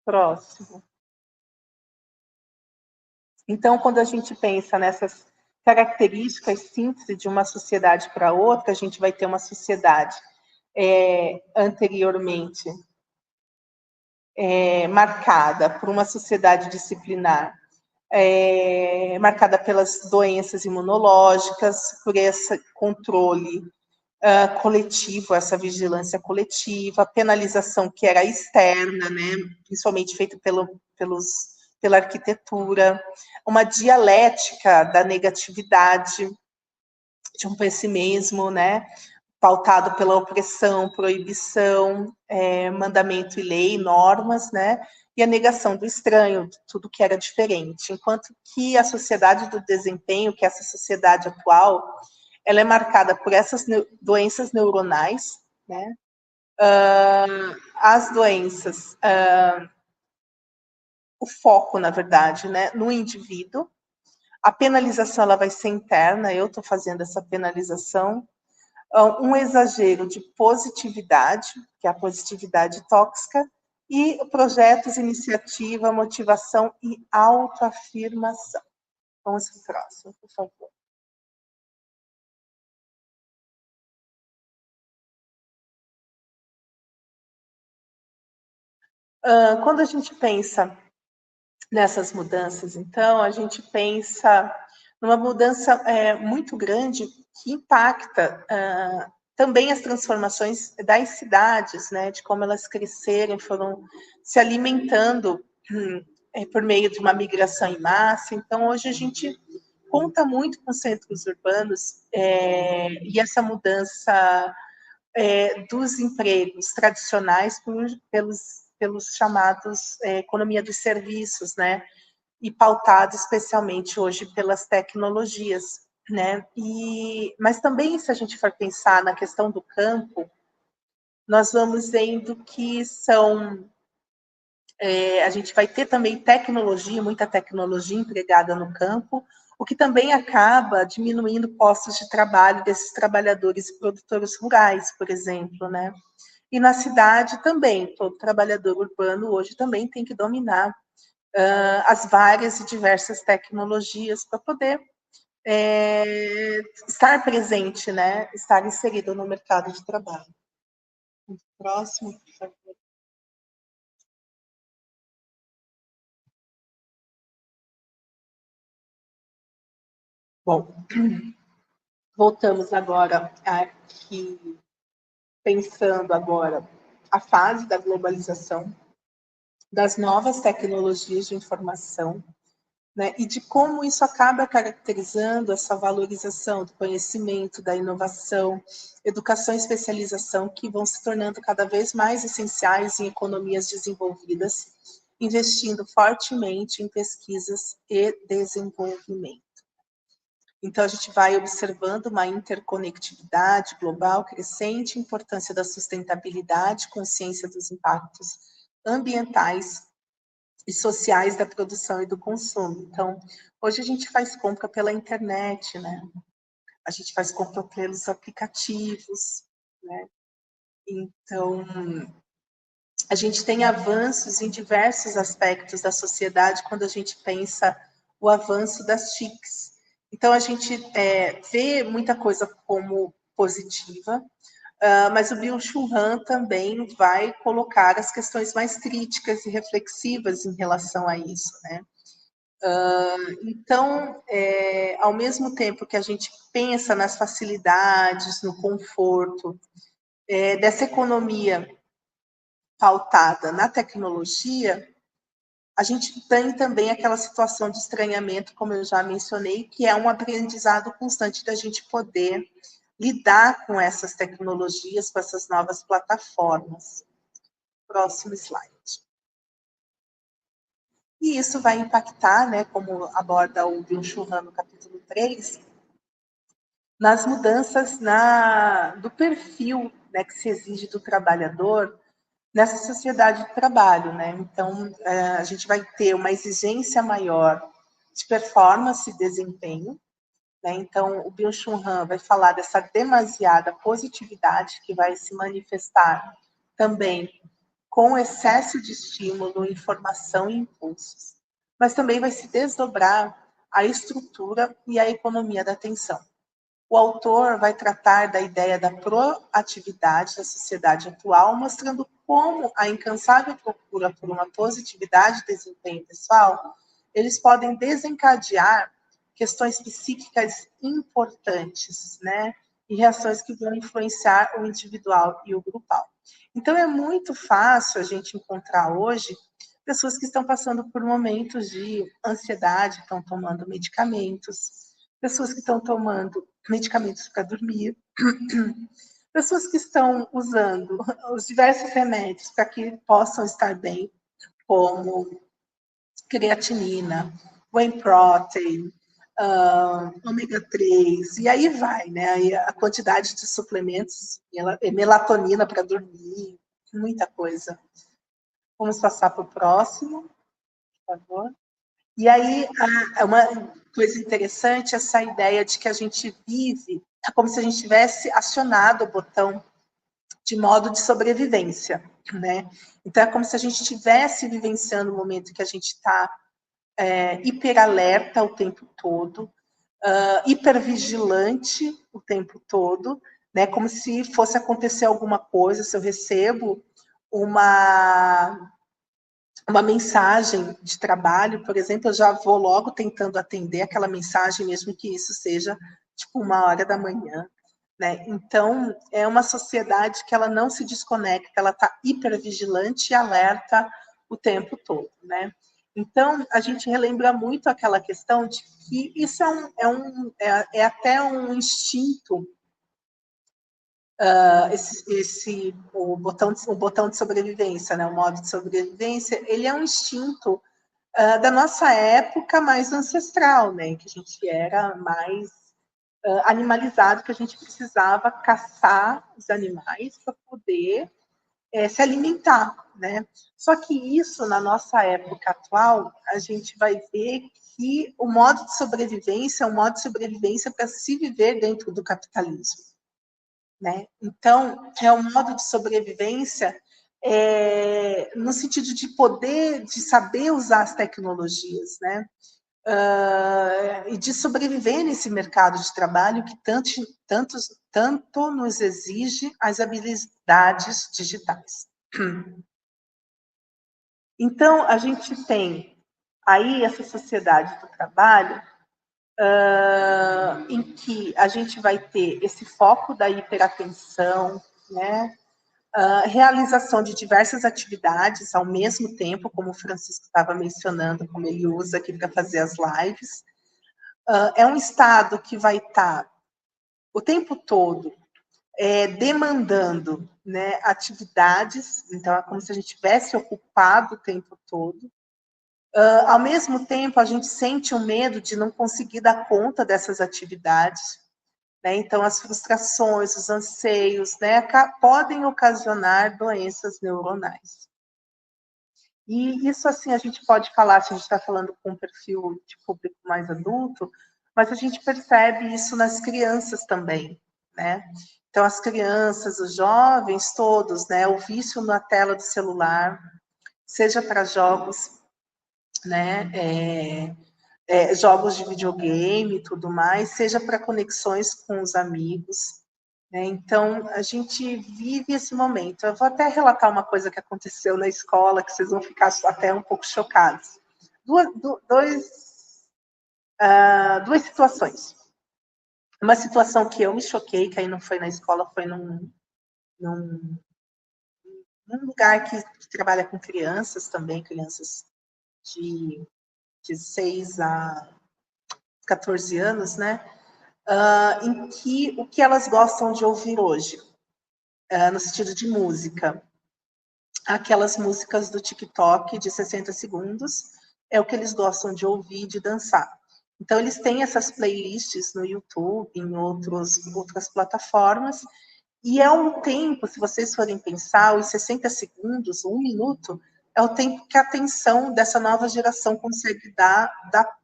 Próximo. Então, quando a gente pensa nessas características síntese de uma sociedade para outra, a gente vai ter uma sociedade anteriormente marcada por uma sociedade disciplinar, marcada pelas doenças imunológicas, por esse controle coletivo, essa vigilância coletiva, a penalização que era externa, né, principalmente feita pela arquitetura, uma dialética da negatividade, de um pessimismo, né, pautado pela opressão, proibição, mandamento e lei, normas, né, e a negação do estranho, de tudo que era diferente. Enquanto que a sociedade do desempenho, que é essa sociedade atual, ela é marcada por essas doenças neuronais, né, as doenças, o foco, na verdade, né, no indivíduo. A penalização ela vai ser interna, eu estou fazendo essa penalização, um exagero de positividade, que é a positividade tóxica, e projetos, iniciativa, motivação e autoafirmação. Vamos para o próximo, por favor. Quando a gente pensa nessas mudanças, então, a gente pensa numa mudança muito grande que impacta também as transformações das cidades, né, de como elas cresceram, foram se alimentando por meio de uma migração em massa. Então, hoje a gente conta muito com centros urbanos e essa mudança dos empregos tradicionais pelos chamados economia dos serviços, né, e pautado especialmente hoje pelas tecnologias, né? Mas também, se a gente for pensar na questão do campo, nós vamos vendo que a gente vai ter também tecnologia, muita tecnologia empregada no campo, o que também acaba diminuindo postos de trabalho desses trabalhadores e produtores rurais, por exemplo, né? E na cidade também, todo trabalhador urbano hoje também tem que dominar as várias e diversas tecnologias para poder estar presente, né? Estar inserido no mercado de trabalho. Próximo, por favor. Bom, voltamos agora aqui, pensando agora a fase da globalização, das novas tecnologias de informação, né, e de como isso acaba caracterizando essa valorização do conhecimento, da inovação, educação e especialização, que vão se tornando cada vez mais essenciais em economias desenvolvidas, investindo fortemente em pesquisas e desenvolvimento. Então, a gente vai observando uma interconectividade global crescente, importância da sustentabilidade, consciência dos impactos ambientais e sociais da produção e do consumo. Então, hoje a gente faz compra pela internet, né? A gente faz compra pelos aplicativos, né? Então, a gente tem avanços em diversos aspectos da sociedade quando a gente pensa o avanço das TICs. Então, a gente vê muita coisa como positiva, mas o Byung-Chul Han também vai colocar as questões mais críticas e reflexivas em relação a isso, né? Então, ao mesmo tempo que a gente pensa nas facilidades, no conforto dessa economia pautada na tecnologia, a gente tem também aquela situação de estranhamento, como eu já mencionei, que é um aprendizado constante da gente poder lidar com essas tecnologias, com essas novas plataformas. Próximo slide. E isso vai impactar, né, como aborda o Byung-Chul Han no capítulo 3, nas mudanças do perfil, né, que se exige do trabalhador nessa sociedade de trabalho, né? Então, a gente vai ter uma exigência maior de performance e desempenho, né? Então, o Byung-Chul Han vai falar dessa demasiada positividade que vai se manifestar também com excesso de estímulo, informação e impulsos, mas também vai se desdobrar a estrutura e a economia da atenção. O autor vai tratar da ideia da proatividade da sociedade atual, mostrando como a incansável procura por uma positividade e desempenho pessoal, eles podem desencadear questões psíquicas importantes, né? E reações que vão influenciar o individual e o grupal. Então, é muito fácil a gente encontrar hoje pessoas que estão passando por momentos de ansiedade, estão tomando medicamentos, pessoas que estão tomando medicamentos para dormir, pessoas que estão usando os diversos remédios para que possam estar bem, como creatinina, whey protein, ômega 3, e aí vai, né? Aí a quantidade de suplementos, melatonina para dormir, muita coisa. Vamos passar para o próximo, por favor. E aí, uma coisa interessante é essa ideia de que a gente vive como se a gente tivesse acionado o botão de modo de sobrevivência, né? Então, é como se a gente estivesse vivenciando o momento que a gente está hiperalerta o tempo todo, hipervigilante o tempo todo, né? Como se fosse acontecer alguma coisa, se eu recebo uma mensagem de trabalho, por exemplo, eu já vou logo tentando atender aquela mensagem, mesmo que isso seja tipo 1h da manhã, né? Então, é uma sociedade que ela não se desconecta, ela está hipervigilante e alerta o tempo todo, né? Então, a gente relembra muito aquela questão de que isso é até um instinto, o botão de sobrevivência, né? O modo de sobrevivência, ele é um instinto da nossa época mais ancestral, né? Que a gente era mais animalizado, que a gente precisava caçar os animais para poder se alimentar, né? Só que isso, na nossa época atual, a gente vai ver que o modo de sobrevivência é um modo de sobrevivência para se viver dentro do capitalismo, né? Então, é um modo de sobrevivência no sentido de poder, de saber usar as tecnologias, né? E de sobreviver nesse mercado de trabalho que tanto nos exige as habilidades digitais. Então, a gente tem aí essa sociedade do trabalho em que a gente vai ter esse foco da hiperatenção, né? Realização de diversas atividades ao mesmo tempo, como o Francisco estava mencionando, como ele usa aqui para fazer as lives. É um estado que vai estar o tempo todo demandando, né, atividades, então é como se a gente tivesse ocupado o tempo todo. Ao mesmo tempo, a gente sente o medo de não conseguir dar conta dessas atividades, né? Então, as frustrações, os anseios, né, podem ocasionar doenças neuronais. E isso, assim, a gente pode falar, se a gente está falando com um perfil de público mais adulto, mas a gente percebe isso nas crianças também, né? Então, as crianças, os jovens, todos, né? O vício na tela do celular, seja para jogos, né? Jogos de videogame e tudo mais, seja para conexões com os amigos, né? Então, a gente vive esse momento. Eu vou até relatar uma coisa que aconteceu na escola, que vocês vão ficar até um pouco chocados. Duas situações. Uma situação que eu me choquei, que aí não foi na escola, foi num lugar que trabalha com crianças também, crianças de 6 a 14 anos, né? Em que o que elas gostam de ouvir hoje, no sentido de música. Aquelas músicas do TikTok de 60 segundos é o que eles gostam de ouvir e de dançar. Então, eles têm essas playlists no YouTube, em outras plataformas, e é um tempo, se vocês forem pensar, os 60 segundos, 1 minuto, é o tempo que a atenção dessa nova geração consegue dar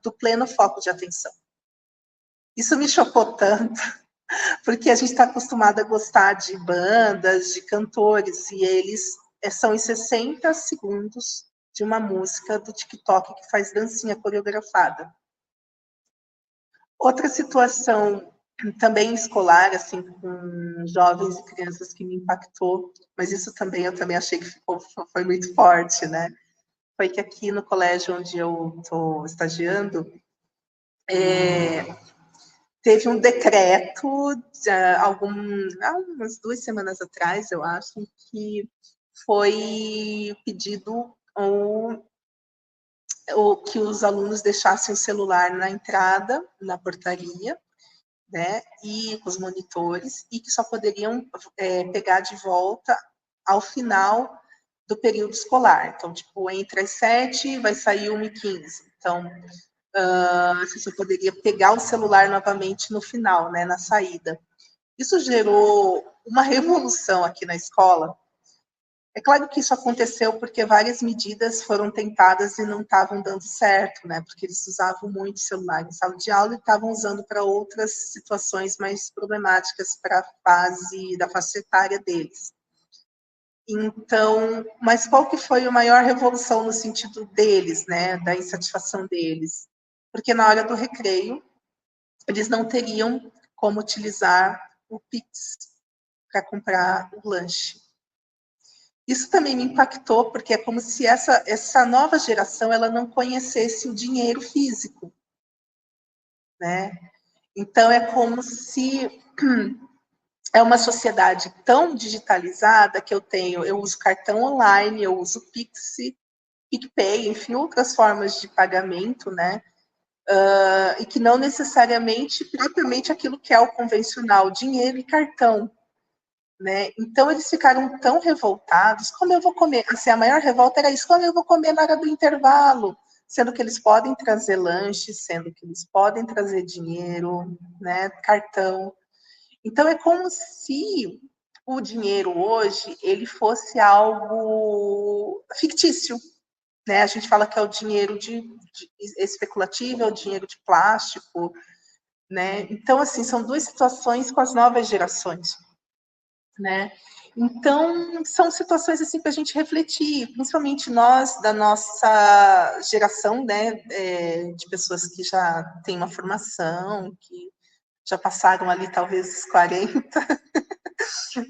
do pleno foco de atenção. Isso me chocou tanto, porque a gente está acostumado a gostar de bandas, de cantores, e eles são em 60 segundos de uma música do TikTok que faz dancinha coreografada. Outra situação também escolar, assim, com jovens e crianças que me impactou, mas isso também eu também achei que foi muito forte, né? Foi que aqui no colégio onde eu estou estagiando, teve um decreto, há umas 2 semanas atrás, eu acho, que foi pedido que os alunos deixassem o celular na entrada, na portaria, né, e os monitores, e que só poderiam pegar de volta ao final do período escolar. Então, tipo, entre as 7 vai sair 1h15. Então, você só poderia pegar o celular novamente no final, né, na saída. Isso gerou uma revolução aqui na escola. É claro que isso aconteceu porque várias medidas foram tentadas e não estavam dando certo, né? Porque eles usavam muito celular em sala de aula e estavam usando para outras situações mais problemáticas para a fase etária deles. Então, mas qual que foi a maior revolução no sentido deles, né, da insatisfação deles? Porque na hora do recreio, eles não teriam como utilizar o Pix para comprar o lanche. Isso também me impactou, porque é como se essa nova geração ela não conhecesse o dinheiro físico, né? Então, é como se é uma sociedade tão digitalizada que eu uso cartão online, eu uso Pix, PicPay, enfim, outras formas de pagamento, né? E que não necessariamente, propriamente, aquilo que é o convencional, dinheiro e cartão, né? Então, eles ficaram tão revoltados, como eu vou comer? Assim, a maior revolta era isso, como eu vou comer na hora do intervalo? Sendo que eles podem trazer lanche, sendo que eles podem trazer dinheiro, né, cartão. Então, é como se o dinheiro hoje ele fosse algo fictício, né? A gente fala que é o dinheiro de especulativo, é o dinheiro de plástico, né? Então, assim, são duas situações com as novas gerações, né? Então, são situações assim para a gente refletir, principalmente nós, da nossa geração, né, de pessoas que já têm uma formação, que já passaram ali talvez os 40,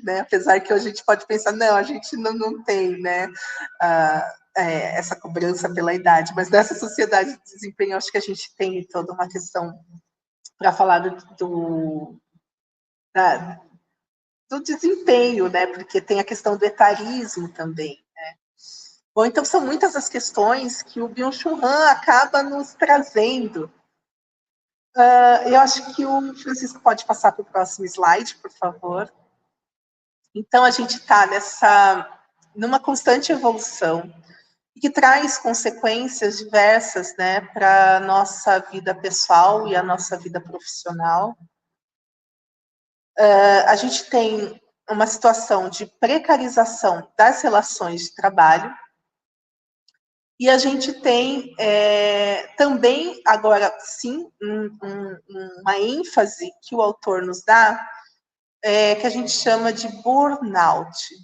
né? Apesar que hoje a gente pode pensar, não, a gente não tem, né, essa cobrança pela idade, mas nessa sociedade de desempenho, acho que a gente tem toda uma questão para falar do desempenho, né? Porque tem a questão do etarismo também, né? Bom, então são muitas as questões que o Byung-Chul Han acaba nos trazendo. Eu acho que o Francisco pode passar para o próximo slide, por favor. Então, a gente está numa constante evolução, que traz consequências diversas, né, para a nossa vida pessoal e a nossa vida profissional. A gente tem uma situação de precarização das relações de trabalho, e a gente tem também, agora sim, uma ênfase que o autor nos dá, que a gente chama de burnout.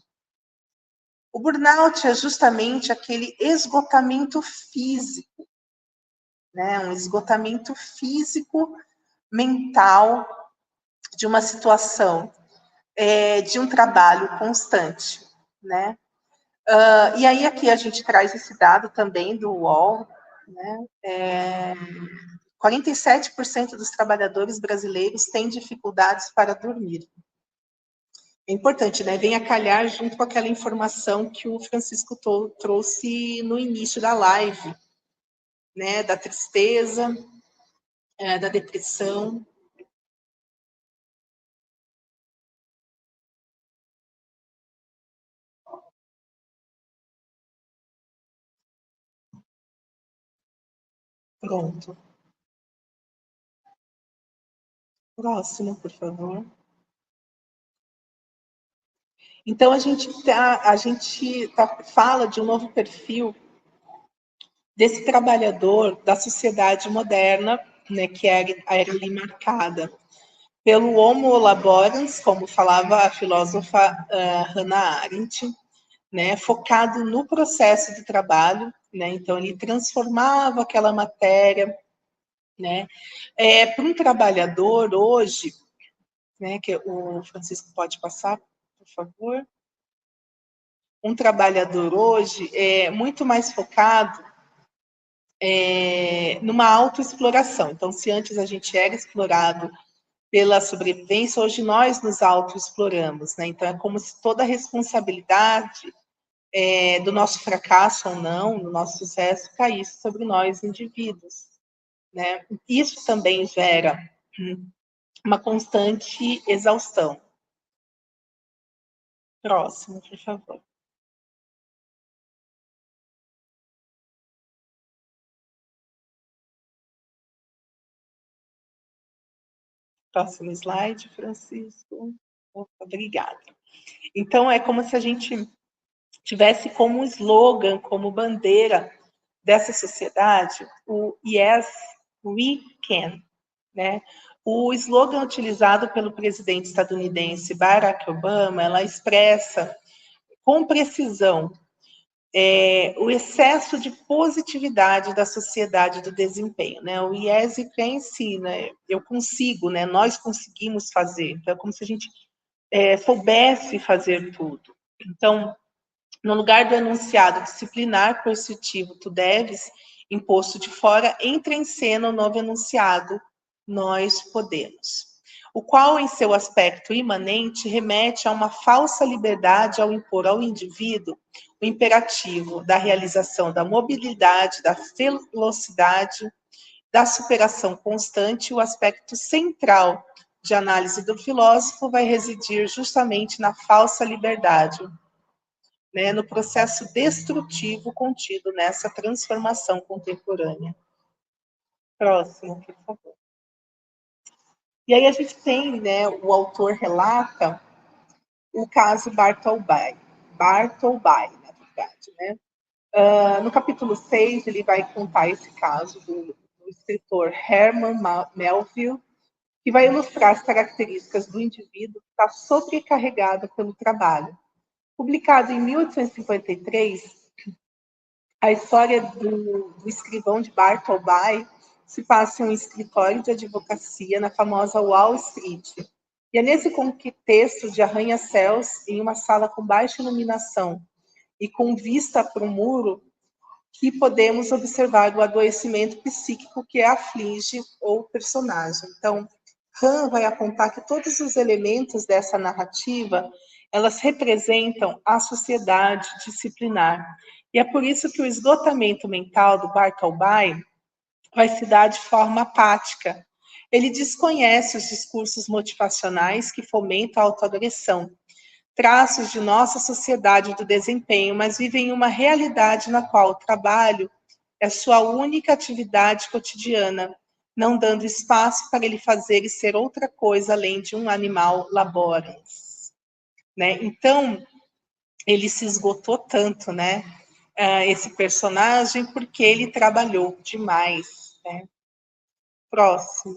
O burnout é justamente aquele esgotamento físico, né? Um esgotamento físico, mental, de uma situação, de um trabalho constante, né? E aí aqui a gente traz esse dado também do UOL, né? 47% dos trabalhadores brasileiros têm dificuldades para dormir. É importante, né? Vem a calhar junto com aquela informação que o Francisco trouxe no início da live, né? Da tristeza, da depressão. Pronto. Próximo, por favor. Então, a gente fala de um novo perfil desse trabalhador da sociedade moderna, né, que era ali marcada pelo homo laborans, como falava a filósofa Hannah Arendt, né, focado no processo de trabalho, né, então ele transformava aquela matéria, né, para um trabalhador hoje, né, que o Francisco pode passar, por favor. Um trabalhador hoje é muito mais focado numa autoexploração. Então, se antes a gente era explorado pela sobrevivência, hoje nós nos autoexploramos, né? Então, é como se toda a responsabilidade do nosso fracasso ou não, do nosso sucesso, caísse sobre nós, indivíduos, né? Isso também gera uma constante exaustão. Próximo, por favor. Próximo slide, Francisco. Obrigada. Então, é como se a gente tivesse como slogan, como bandeira dessa sociedade, o Yes, We Can, né? O slogan utilizado pelo presidente estadunidense Barack Obama, ela expressa com precisão, o excesso de positividade da sociedade do desempenho, né? O IESE pensa, né? Eu consigo, né? Nós conseguimos fazer. Então, é como se a gente soubesse fazer tudo. Então, no lugar do enunciado disciplinar coercitivo, tu deves, imposto de fora, entra em cena o novo enunciado, nós podemos, o qual, em seu aspecto imanente, remete a uma falsa liberdade ao impor ao indivíduo o imperativo da realização da mobilidade, da velocidade, da superação constante. O aspecto central de análise do filósofo vai residir justamente na falsa liberdade, né, no processo destrutivo contido nessa transformação contemporânea. Próximo, por favor. E aí a gente tem, né, o autor relata o caso Bartleby, na verdade, né? No capítulo 6, ele vai contar esse caso do escritor Herman Melville, que vai ilustrar as características do indivíduo que está sobrecarregado pelo trabalho. Publicado em 1853, a história do escrivão de Bartleby se passa em um escritório de advocacia na famosa Wall Street. E é nesse contexto de arranha-céus, em uma sala com baixa iluminação e com vista para o muro, que podemos observar o adoecimento psíquico que aflige o personagem. Então, Han vai apontar que todos os elementos dessa narrativa, elas representam a sociedade disciplinar. E é por isso que o esgotamento mental do Bartleby vai se dar de forma apática. Ele desconhece os discursos motivacionais que fomentam a autoagressão, traços de nossa sociedade do desempenho, mas vive em uma realidade na qual o trabalho é sua única atividade cotidiana, não dando espaço para ele fazer e ser outra coisa além de um animal laborans, né? Então, ele se esgotou tanto, né? Esse personagem, porque ele trabalhou demais, né? Próximo.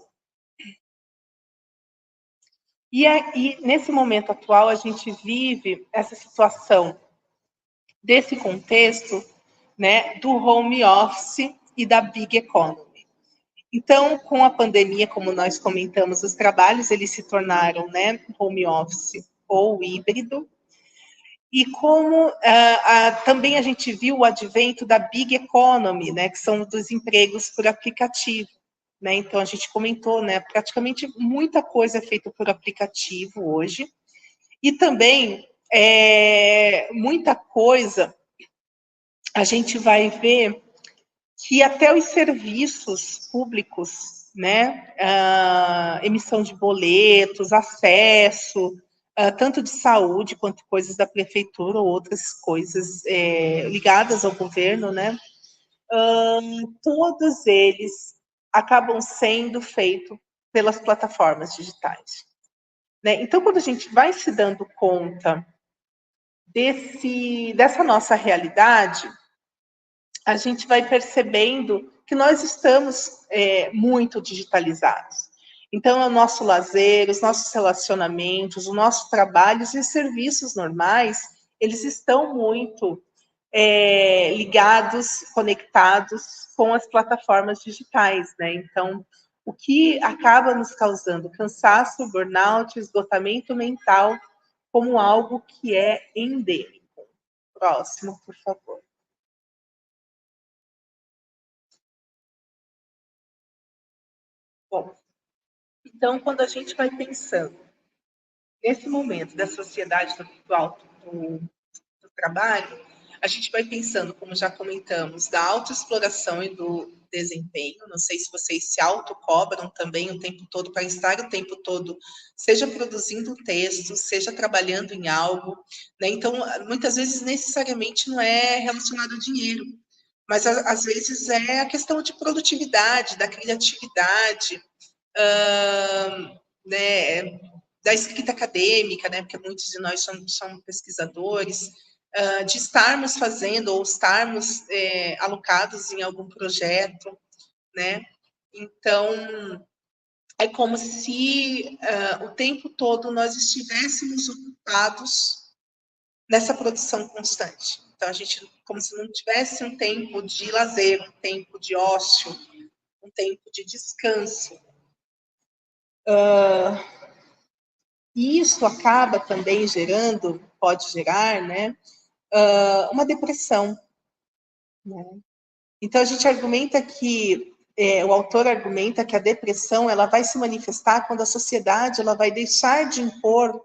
E nesse momento atual, a gente vive essa situação desse contexto, né, do home office e da big economy. Então, com a pandemia, como nós comentamos, os trabalhos eles se tornaram, né, home office ou híbrido. E como também a gente viu o advento da big economy, né, que são dos empregos por aplicativo. Né? Então, a gente comentou, né, praticamente muita coisa é feita por aplicativo hoje. E também muita coisa a gente vai ver que até os serviços públicos, né, emissão de boletos, acesso, tanto de saúde quanto coisas da prefeitura ou outras coisas ligadas ao governo, né, todos eles acabam sendo feitos pelas plataformas digitais. Né? Então, quando a gente vai se dando conta dessa nossa realidade, a gente vai percebendo que nós estamos muito digitalizados. Então, o nosso lazer, os nossos relacionamentos, os nossos trabalhos e serviços normais, eles estão muito ligados, conectados com as plataformas digitais, né? Então, o que acaba nos causando cansaço, burnout, esgotamento mental, como algo que é endêmico. Próximo, por favor. Bom, então, quando a gente vai pensando nesse momento da sociedade do trabalho, a gente vai pensando, como já comentamos, da autoexploração e do desempenho. Não sei se vocês se autocobram também o tempo todo, para estar o tempo todo, seja produzindo texto, seja trabalhando em algo. Né? Então, muitas vezes, necessariamente, não é relacionado ao dinheiro, mas, às vezes, é a questão de produtividade, da criatividade, né, da escrita acadêmica, né, porque muitos de nós somos pesquisadores, de estarmos fazendo ou estarmos alocados em algum projeto, né? Então, é como se o tempo todo nós estivéssemos ocupados, nessa produção constante. Então, a gente, como se não tivesse um tempo de lazer, um tempo de ócio, um tempo de descanso. E isso acaba também gerando, pode gerar, né, uma depressão. Né? Então, a gente argumenta que, o autor argumenta que a depressão ela vai se manifestar quando a sociedade ela vai deixar de impor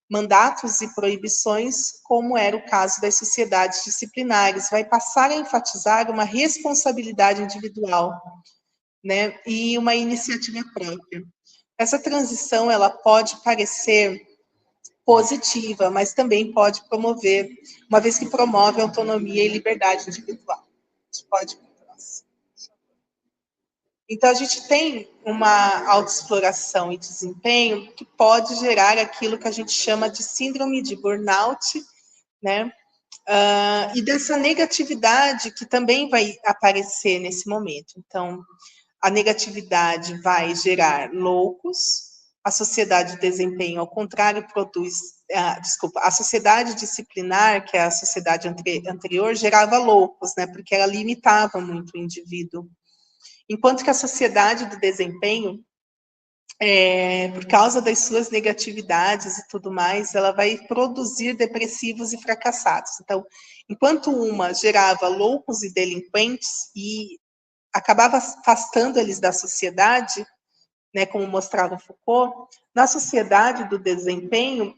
mandatos e proibições, como era o caso das sociedades disciplinares, vai passar a enfatizar uma responsabilidade individual, né, e uma iniciativa própria. Essa transição ela pode parecer positiva, mas também pode promover, uma vez que promove autonomia e liberdade individual. A gente pode ir para o próximo. Então, a gente tem uma autoexploração e desempenho que pode gerar aquilo que a gente chama de síndrome de burnout, né? E dessa negatividade que também vai aparecer nesse momento. Então, a negatividade vai gerar loucos, a sociedade de desempenho, ao contrário, produz... a sociedade disciplinar, que é a sociedade anterior, gerava loucos, né? Porque ela limitava muito o indivíduo. Enquanto que a sociedade do desempenho, por causa das suas negatividades e tudo mais, ela vai produzir depressivos e fracassados. Então, enquanto uma gerava loucos e delinquentes e acabava afastando eles da sociedade, né, como mostrava Foucault, na sociedade do desempenho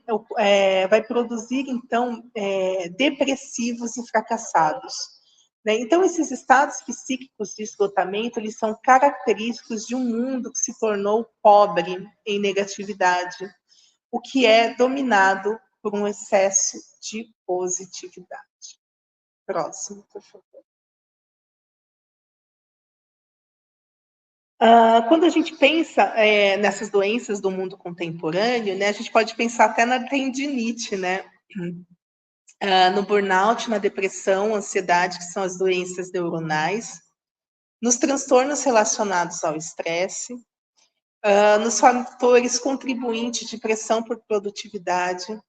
vai produzir, então, depressivos e fracassados. Então, esses estados psíquicos de esgotamento, eles são característicos de um mundo que se tornou pobre em negatividade, o que é dominado por um excesso de positividade. Próximo, por favor. Quando a gente pensa nessas doenças do mundo contemporâneo, né, a gente pode pensar até na tendinite, né? No burnout, na depressão, ansiedade, que são as doenças neuronais, nos transtornos relacionados ao estresse, nos fatores contribuintes de pressão por produtividade,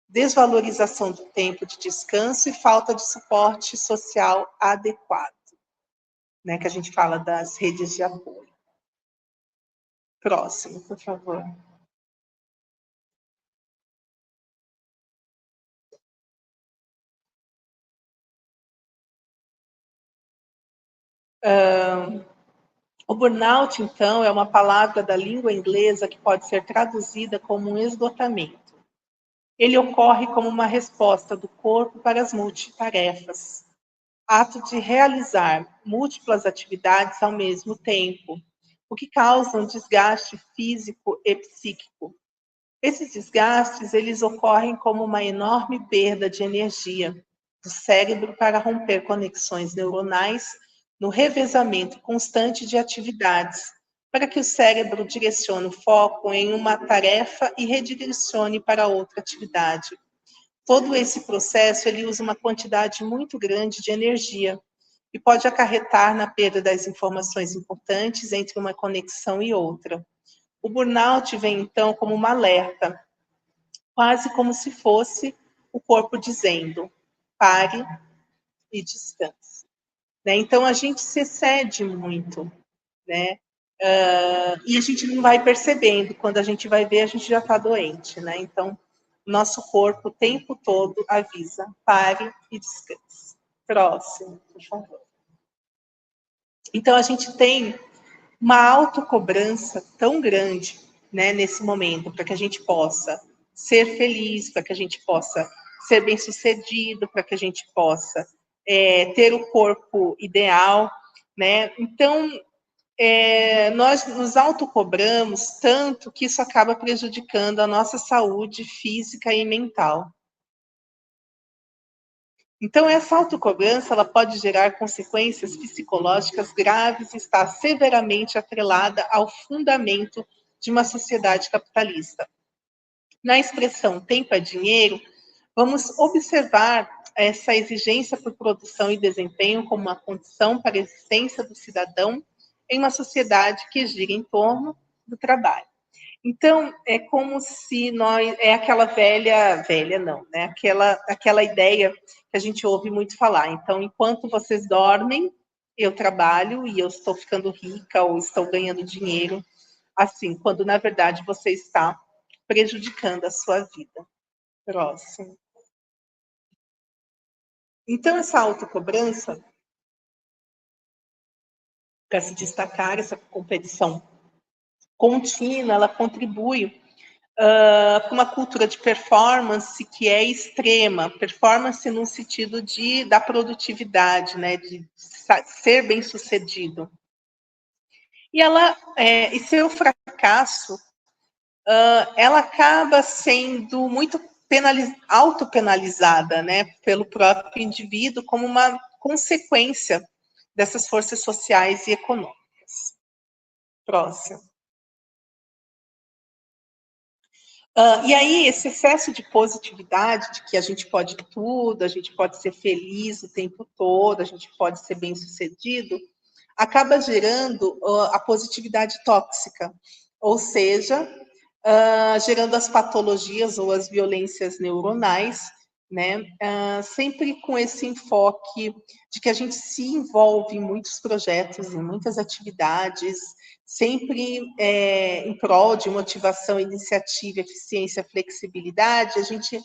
desvalorização do tempo de descanso e falta de suporte social adequado, né, que a gente fala das redes de apoio. Próximo, por favor. O burnout, então, é uma palavra da língua inglesa que pode ser traduzida como um esgotamento. Ele ocorre como uma resposta do corpo para as multitarefas, ato de realizar múltiplas atividades ao mesmo tempo, o que causa um desgaste físico e psíquico. Esses desgastes, eles ocorrem como uma enorme perda de energia do cérebro para romper conexões neuronais no revezamento constante de atividades, para que o cérebro direcione o foco em uma tarefa e redirecione para outra atividade. Todo esse processo, ele usa uma quantidade muito grande de energia e pode acarretar na perda das informações importantes entre uma conexão e outra. O burnout vem, então, como uma alerta, quase como se fosse o corpo dizendo, pare e descanse. Né? Então, a gente se excede muito, né? E a gente não vai percebendo, quando a gente vai ver, a gente já está doente, né? Então, nosso corpo o tempo todo avisa, pare e descanse. Próximo, por favor. Então, a gente tem uma autocobrança tão grande, né, nesse momento, para que a gente possa ser feliz, para que a gente possa ser bem-sucedido, para que a gente possa ter o corpo ideal, né? Então, nós nos autocobramos tanto que isso acaba prejudicando a nossa saúde física e mental. Então, essa autocobrança ela pode gerar consequências psicológicas graves e está severamente atrelada ao fundamento de uma sociedade capitalista. Na expressão tempo é dinheiro, vamos observar essa exigência por produção e desempenho como uma condição para a existência do cidadão em uma sociedade que gira em torno do trabalho. Então, é como se nós... É aquela velha não, né? Aquela ideia que a gente ouve muito falar. Então, enquanto vocês dormem, eu trabalho e eu estou ficando rica ou estou ganhando dinheiro. Assim, quando, na verdade, você está prejudicando a sua vida. Próximo. Então, essa autocobrança, para se destacar, essa competição contínua, ela contribui para uma cultura de performance que é extrema, performance no sentido da produtividade, né, de ser bem-sucedido. E seu fracasso, ela acaba sendo muito autopenalizada, né, pelo próprio indivíduo como uma consequência dessas forças sociais e econômicas. Próximo. E aí, esse excesso de positividade, de que a gente pode tudo, a gente pode ser feliz o tempo todo, a gente pode ser bem-sucedido, acaba gerando a positividade tóxica, ou seja, gerando as patologias ou as violências neuronais, né? Sempre com esse enfoque de que a gente se envolve em muitos projetos, em muitas atividades, sempre em prol de motivação, iniciativa, eficiência, flexibilidade, a gente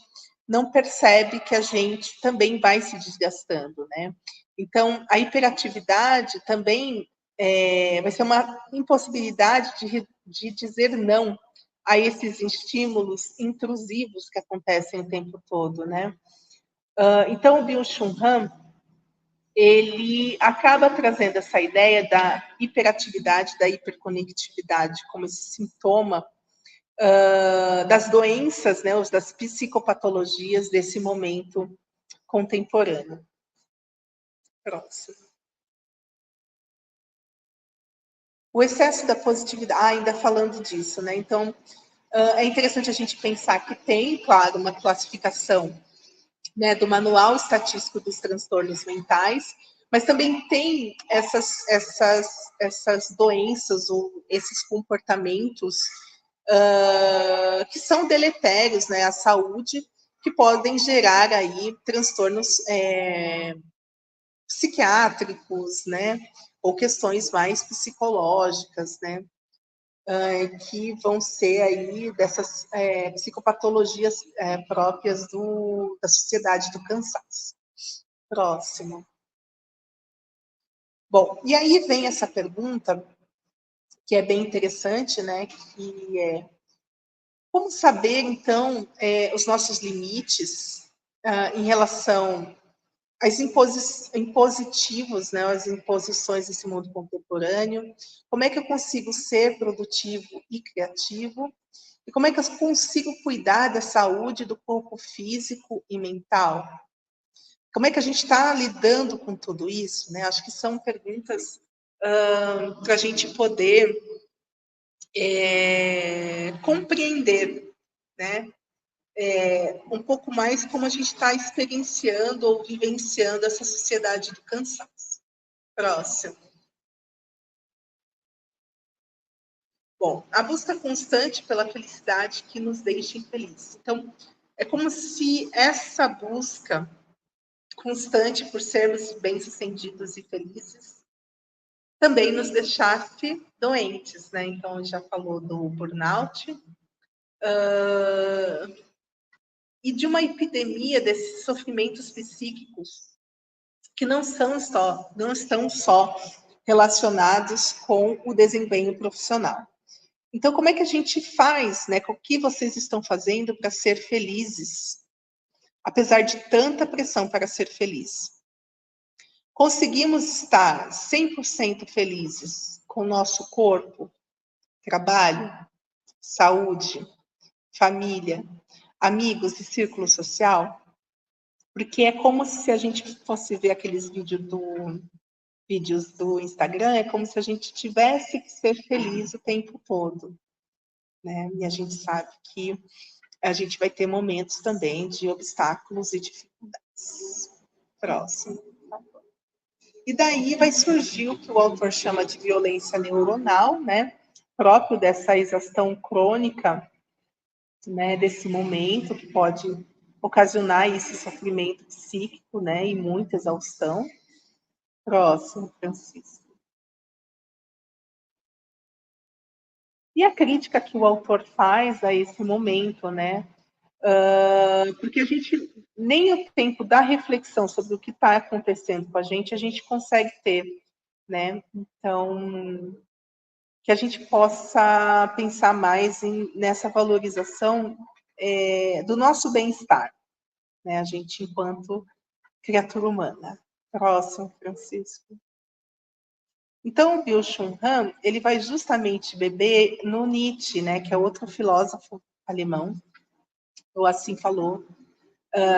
não percebe que a gente também vai se desgastando, né? Então, a hiperatividade também vai ser uma impossibilidade de dizer não a esses estímulos intrusivos que acontecem o tempo todo, né? Então, o Byung-Chul Han, ele acaba trazendo essa ideia da hiperatividade, da hiperconectividade, como esse sintoma das doenças, né, das psicopatologias desse momento contemporâneo. Próximo. O excesso da positividade, ainda falando disso, né? Então, é interessante a gente pensar que tem, claro, uma classificação, né, do Manual Estatístico dos Transtornos Mentais, mas também tem essas doenças ou esses comportamentos que são deletérios, né, à saúde, que podem gerar aí transtornos psiquiátricos, né, ou questões mais psicológicas, né, que vão ser aí dessas psicopatologias próprias da sociedade do cansaço. Próximo. Bom, e aí vem essa pergunta, que é bem interessante, né, que é como saber, então, os nossos limites em relação às impositivos, né, as imposições desse mundo contemporâneo, como é que eu consigo ser produtivo e criativo, e como é que eu consigo cuidar da saúde do corpo físico e mental? Como é que a gente está lidando com tudo isso, né? Acho que são perguntas para a gente poder compreender, né? Um pouco mais como a gente está experienciando ou vivenciando essa sociedade do cansaço. Próximo. Bom, a busca constante pela felicidade que nos deixa infelizes. Então, é como se essa busca constante por sermos bem-sucedidos e felizes também nos deixasse doentes, né? Então, já falou do burnout, e de uma epidemia desses sofrimentos psíquicos que não estão só relacionados com o desempenho profissional. Então, como é que a gente faz, né? O que vocês estão fazendo para ser felizes, apesar de tanta pressão para ser feliz? Conseguimos estar 100% felizes com o nosso corpo, trabalho, saúde, família, amigos e círculo social? Porque é como se a gente fosse ver aqueles vídeos do Instagram, é como se a gente tivesse que ser feliz o tempo todo, né? E a gente sabe que a gente vai ter momentos também de obstáculos e dificuldades. Próximo. E daí vai surgir o que o autor chama de violência neuronal, né? próprio dessa exaustão crônica, né, desse momento, que pode ocasionar esse sofrimento psíquico, né, e muita exaustão. Próximo, Francisco. E a crítica que o autor faz a esse momento, né? Porque a gente, nem o tempo da reflexão sobre o que está acontecendo com a gente consegue ter, né? Então, que a gente possa pensar mais nessa valorização do nosso bem-estar, né? A gente enquanto criatura humana. Próximo, Francisco. Então, o Byung-Chul Han, ele vai justamente beber no Nietzsche, né, que é outro filósofo alemão, ou assim falou,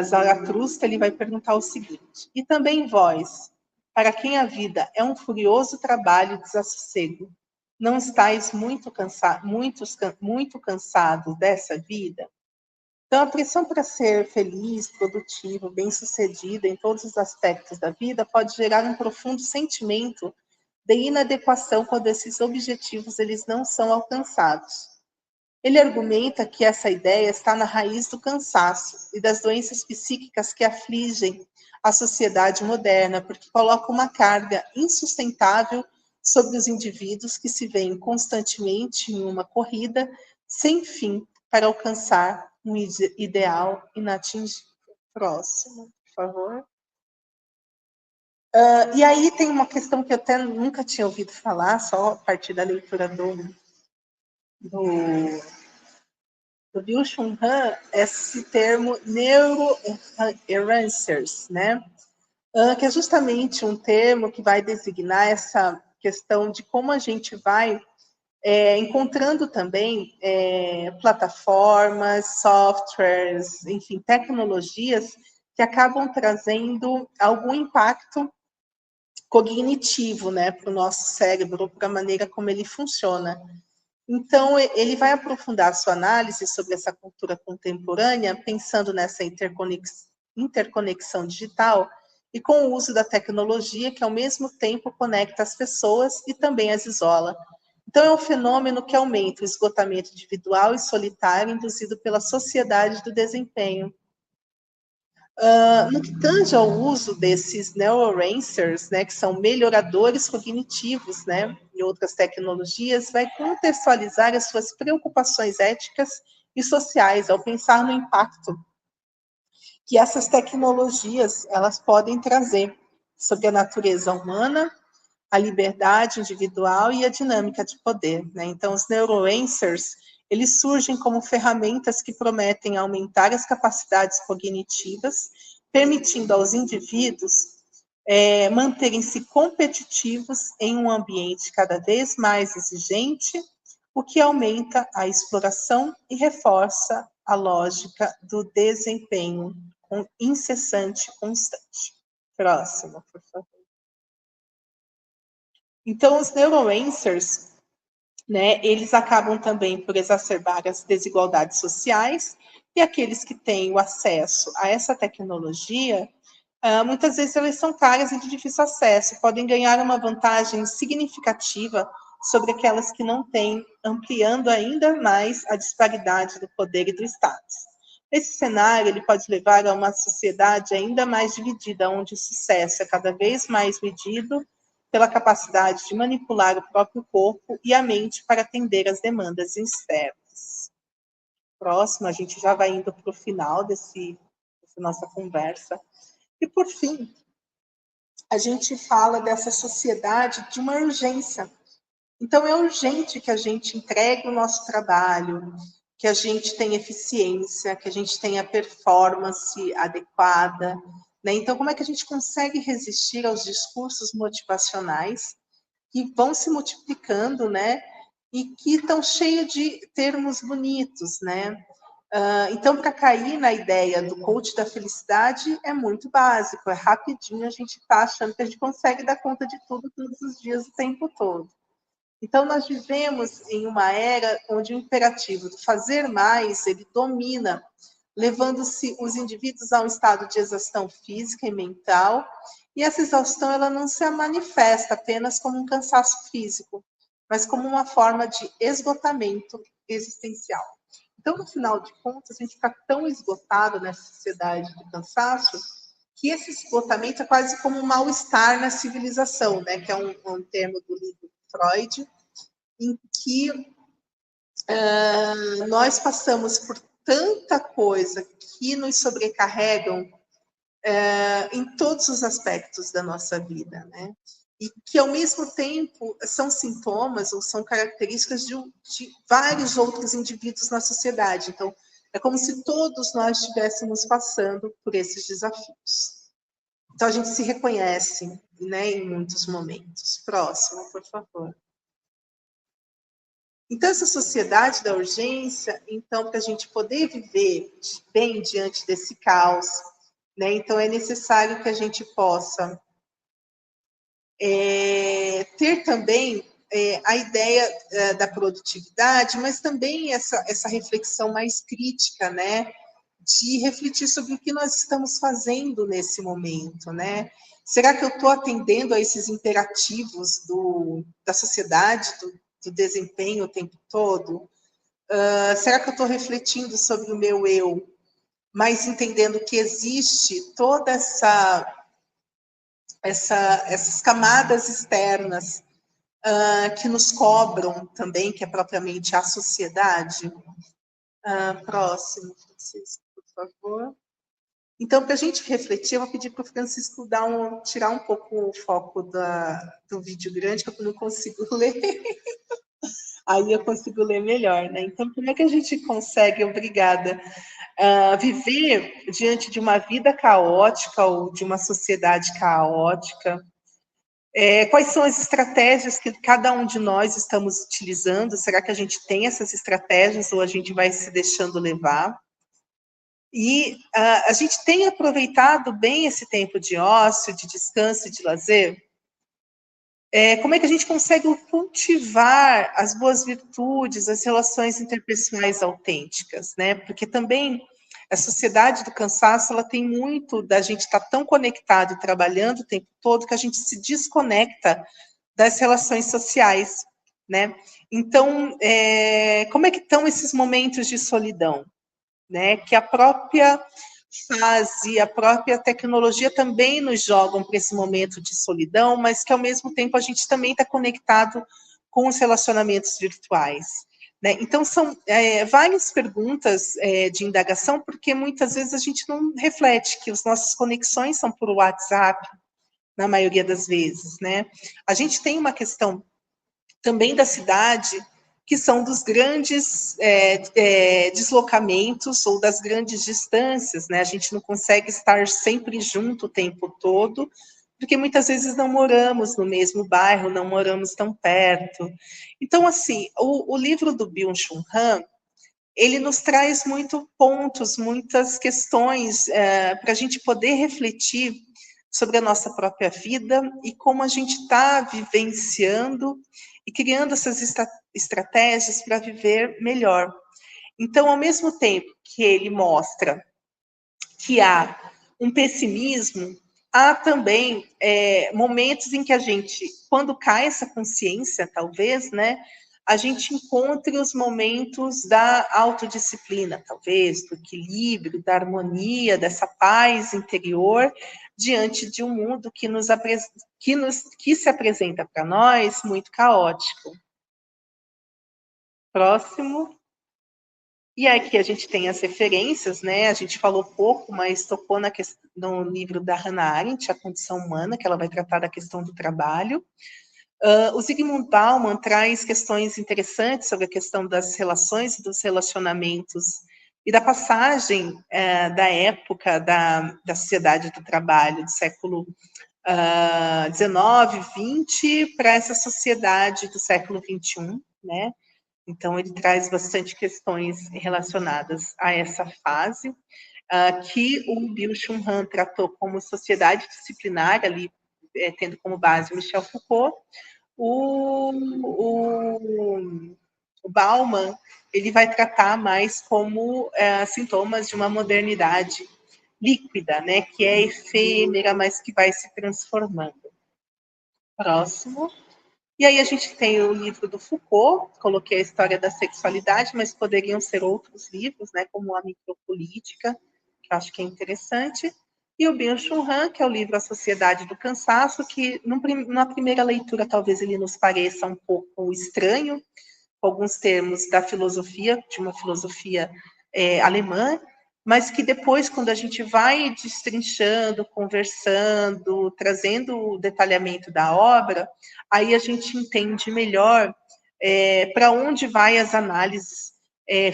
Zaratustra, ele vai perguntar o seguinte: e também vós, para quem a vida é um furioso trabalho de desassossego, não estáis muito cansados dessa vida? Então, a pressão para ser feliz, produtivo, bem-sucedido em todos os aspectos da vida pode gerar um profundo sentimento de inadequação quando esses objetivos eles não são alcançados. Ele argumenta que essa ideia está na raiz do cansaço e das doenças psíquicas que afligem a sociedade moderna, porque coloca uma carga insustentável sobre os indivíduos que se veem constantemente em uma corrida sem fim para alcançar um ideal inatingível. Próximo, por favor. E aí tem uma questão que eu até nunca tinha ouvido falar, só a partir da leitura do Byung-Chul Han, esse termo neuroenhancers, né? Que é justamente um termo que vai designar essa questão de como a gente vai encontrando também plataformas, softwares, enfim, tecnologias que acabam trazendo algum impacto cognitivo, né, para o nosso cérebro, para a maneira como ele funciona. Então, ele vai aprofundar a sua análise sobre essa cultura contemporânea, pensando nessa interconexão digital e com o uso da tecnologia, que ao mesmo tempo conecta as pessoas e também as isola. Então, é um fenômeno que aumenta o esgotamento individual e solitário induzido pela sociedade do desempenho. No que tange ao uso desses neuroenhancers, né, que são melhoradores cognitivos, né, e outras tecnologias, vai contextualizar as suas preocupações éticas e sociais ao pensar no impacto que essas tecnologias elas podem trazer sobre a natureza humana, a liberdade individual e a dinâmica de poder, né? Então, os neuroenhancers, eles surgem como ferramentas que prometem aumentar as capacidades cognitivas, permitindo aos indivíduos manterem-se competitivos em um ambiente cada vez mais exigente, o que aumenta a exploração e reforça a lógica do desempenho incessante e constante. Próximo, por favor. Então, os neuroenhancers, né, eles acabam também por exacerbar as desigualdades sociais, e aqueles que têm o acesso a essa tecnologia, muitas vezes elas são caras e de difícil acesso, podem ganhar uma vantagem significativa sobre aquelas que não têm, ampliando ainda mais a disparidade do poder e do status. Esse cenário ele pode levar a uma sociedade ainda mais dividida, onde o sucesso é cada vez mais medido pela capacidade de manipular o próprio corpo e a mente para atender às demandas externas. Próximo, a gente já vai indo para o final dessa nossa conversa. E, por fim, a gente fala dessa sociedade de uma urgência. Então, é urgente que a gente entregue o nosso trabalho, que a gente tenha eficiência, que a gente tenha performance adequada, né? Então, como é que a gente consegue resistir aos discursos motivacionais que vão se multiplicando, né? E que estão cheios de termos bonitos, né? Então, para cair na ideia do coach da felicidade é muito básico, é rapidinho, a gente está achando que a gente consegue dar conta de tudo todos os dias, o tempo todo. Então, nós vivemos em uma era onde o imperativo do fazer mais, ele domina, levando-se os indivíduos a um estado de exaustão física e mental, e essa exaustão ela não se manifesta apenas como um cansaço físico, mas como uma forma de esgotamento existencial. Então, no final de contas, a gente fica tão esgotado nessa sociedade do cansaço que esse esgotamento é quase como um mal-estar na civilização, né? Que é um termo do livro Freud, em que nós passamos por tanta coisa que nos sobrecarregam em todos os aspectos da nossa vida, né? E que, ao mesmo tempo, são sintomas ou são características de vários outros indivíduos na sociedade. Então, é como se todos nós estivéssemos passando por esses desafios. Então, a gente se reconhece, né, em muitos momentos. Próximo, por favor. Então, essa sociedade da urgência, então, para a gente poder viver bem diante desse caos, né, então é necessário que a gente possa ter também a ideia da produtividade, mas também essa reflexão mais crítica, né, de refletir sobre o que nós estamos fazendo nesse momento, né? Será que eu estou atendendo a esses imperativos da sociedade, do desempenho o tempo todo? Será que eu estou refletindo sobre o meu eu, mas entendendo que existe toda essas camadas externas que nos cobram também, que é propriamente a sociedade? Próximo, Francisco, por favor. Então, para a gente refletir, eu vou pedir para o Francisco tirar um pouco o foco do vídeo grande, que eu não consigo ler. Aí eu consigo ler melhor, né? Então, como é que a gente consegue, obrigada, viver diante de uma vida caótica ou de uma sociedade caótica? Quais são as estratégias que cada um de nós estamos utilizando? Será que a gente tem essas estratégias ou a gente vai se deixando levar? E a gente tem aproveitado bem esse tempo de ócio, de descanso e de lazer? Como é que a gente consegue cultivar as boas virtudes, as relações interpessoais autênticas, né? Porque também a sociedade do cansaço, ela tem muito da gente estar tão conectado e trabalhando o tempo todo que a gente se desconecta das relações sociais, né? Então, como é que estão esses momentos de solidão, né? Que a própria fase, a própria tecnologia também nos jogam para esse momento de solidão, mas que, ao mesmo tempo, a gente também está conectado com os relacionamentos virtuais, né? Então, são várias perguntas de indagação, porque muitas vezes a gente não reflete que as nossas conexões são por WhatsApp, na maioria das vezes, né? A gente tem uma questão também da cidade, que são dos grandes deslocamentos ou das grandes distâncias, né? A gente não consegue estar sempre junto o tempo todo, porque muitas vezes não moramos no mesmo bairro, não moramos tão perto. Então, assim, o livro do Byung-Chul Han, ele nos traz muitas questões para a gente poder refletir sobre a nossa própria vida e como a gente está vivenciando e criando essas estratégias para viver melhor. Então, ao mesmo tempo que ele mostra que há um pessimismo, há também momentos em que a gente, quando cai essa consciência, talvez, né, a gente encontre os momentos da autodisciplina, talvez, do equilíbrio, da harmonia, dessa paz interior, diante de um mundo que se apresenta para nós muito caótico. Próximo. E aqui a gente tem as referências, né? A gente falou pouco, mas tocou no livro da Hannah Arendt, A Condição Humana, que ela vai tratar da questão do trabalho. O Zygmunt Bauman traz questões interessantes sobre a questão das relações e dos relacionamentos e da passagem da época da sociedade do trabalho, do século XIX, XX, para essa sociedade do século XXI, né? Então, ele traz bastante questões relacionadas a essa fase, que o Byung-Chul Han tratou como sociedade disciplinar, ali, tendo como base Michel Foucault. O Bauman, ele vai tratar mais como sintomas de uma modernidade líquida, né, que é efêmera, mas que vai se transformando. Próximo. E aí a gente tem o livro do Foucault, coloquei a história da sexualidade, mas poderiam ser outros livros, né, como a micropolítica, que eu acho que é interessante, e o Byung-Chul Han, que é o livro A Sociedade do Cansaço, que na primeira leitura talvez ele nos pareça um pouco estranho, com alguns termos da filosofia, de uma filosofia alemã, mas que depois, quando a gente vai destrinchando, conversando, trazendo o detalhamento da obra, aí a gente entende melhor para onde vai as análises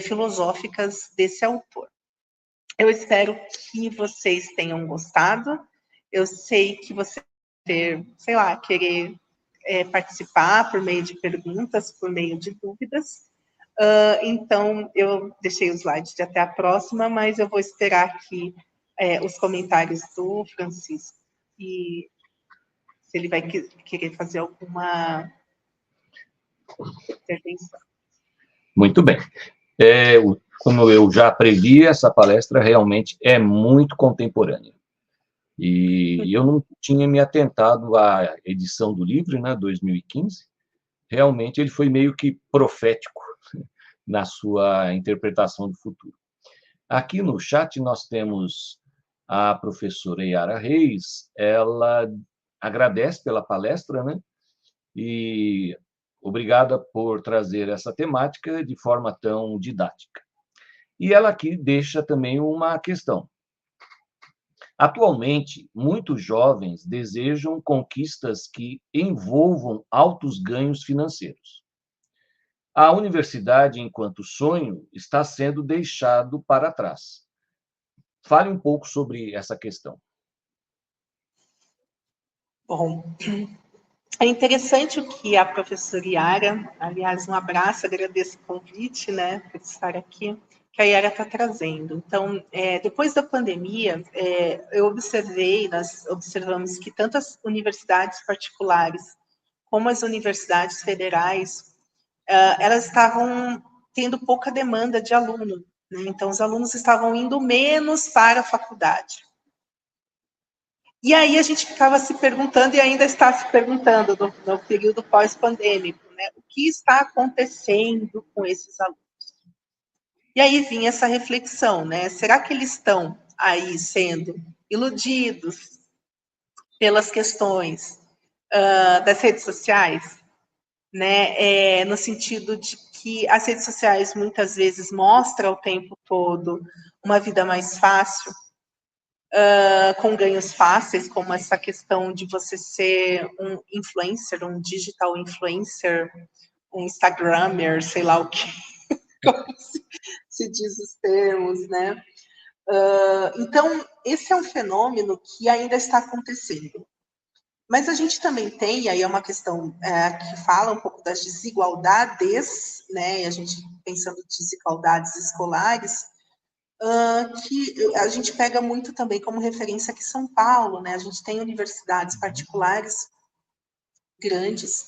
filosóficas desse autor. Eu espero que vocês tenham gostado. Eu sei que você sei lá, querer participar por meio de perguntas, por meio de dúvidas. Então, eu deixei os slides de até a próxima, mas eu vou esperar aqui os comentários do Francisco e se ele vai querer fazer alguma intervenção. Muito bem. Como eu já previ, essa palestra realmente é muito contemporânea. E eu não tinha me atentado à edição do livro, né, 2015. Realmente ele foi meio que profético na sua interpretação do futuro. Aqui no chat nós temos a professora Yara Reis, ela agradece pela palestra, né? E obrigada por trazer essa temática de forma tão didática. E ela aqui deixa também uma questão. Atualmente, muitos jovens desejam conquistas que envolvam altos ganhos financeiros. A universidade, enquanto sonho, está sendo deixado para trás. Fale um pouco sobre essa questão. Bom, é interessante o que a professora Yara, aliás, um abraço, agradeço o convite, né, por estar aqui, que a Yara está trazendo. Então, depois da pandemia, eu observei, nós observamos que tanto as universidades particulares como as universidades federais, elas estavam tendo pouca demanda de aluno, né? Então, os alunos estavam indo menos para a faculdade. E aí a gente ficava se perguntando, e ainda está se perguntando no período pós-pandêmico, né? O que está acontecendo com esses alunos? E aí vinha essa reflexão, né? Será que eles estão aí sendo iludidos pelas questões das redes sociais, né? No sentido de que as redes sociais muitas vezes mostram o tempo todo uma vida mais fácil, com ganhos fáceis, como essa questão de você ser um influencer, um digital influencer, um instagrammer, sei lá o que, como se diz os termos, né? Então, esse é um fenômeno que ainda está acontecendo. Mas a gente também tem, e aí é uma questão que fala um pouco das desigualdades, né? E a gente pensando em desigualdades escolares, que a gente pega muito também como referência aqui São Paulo, né? A gente tem universidades particulares grandes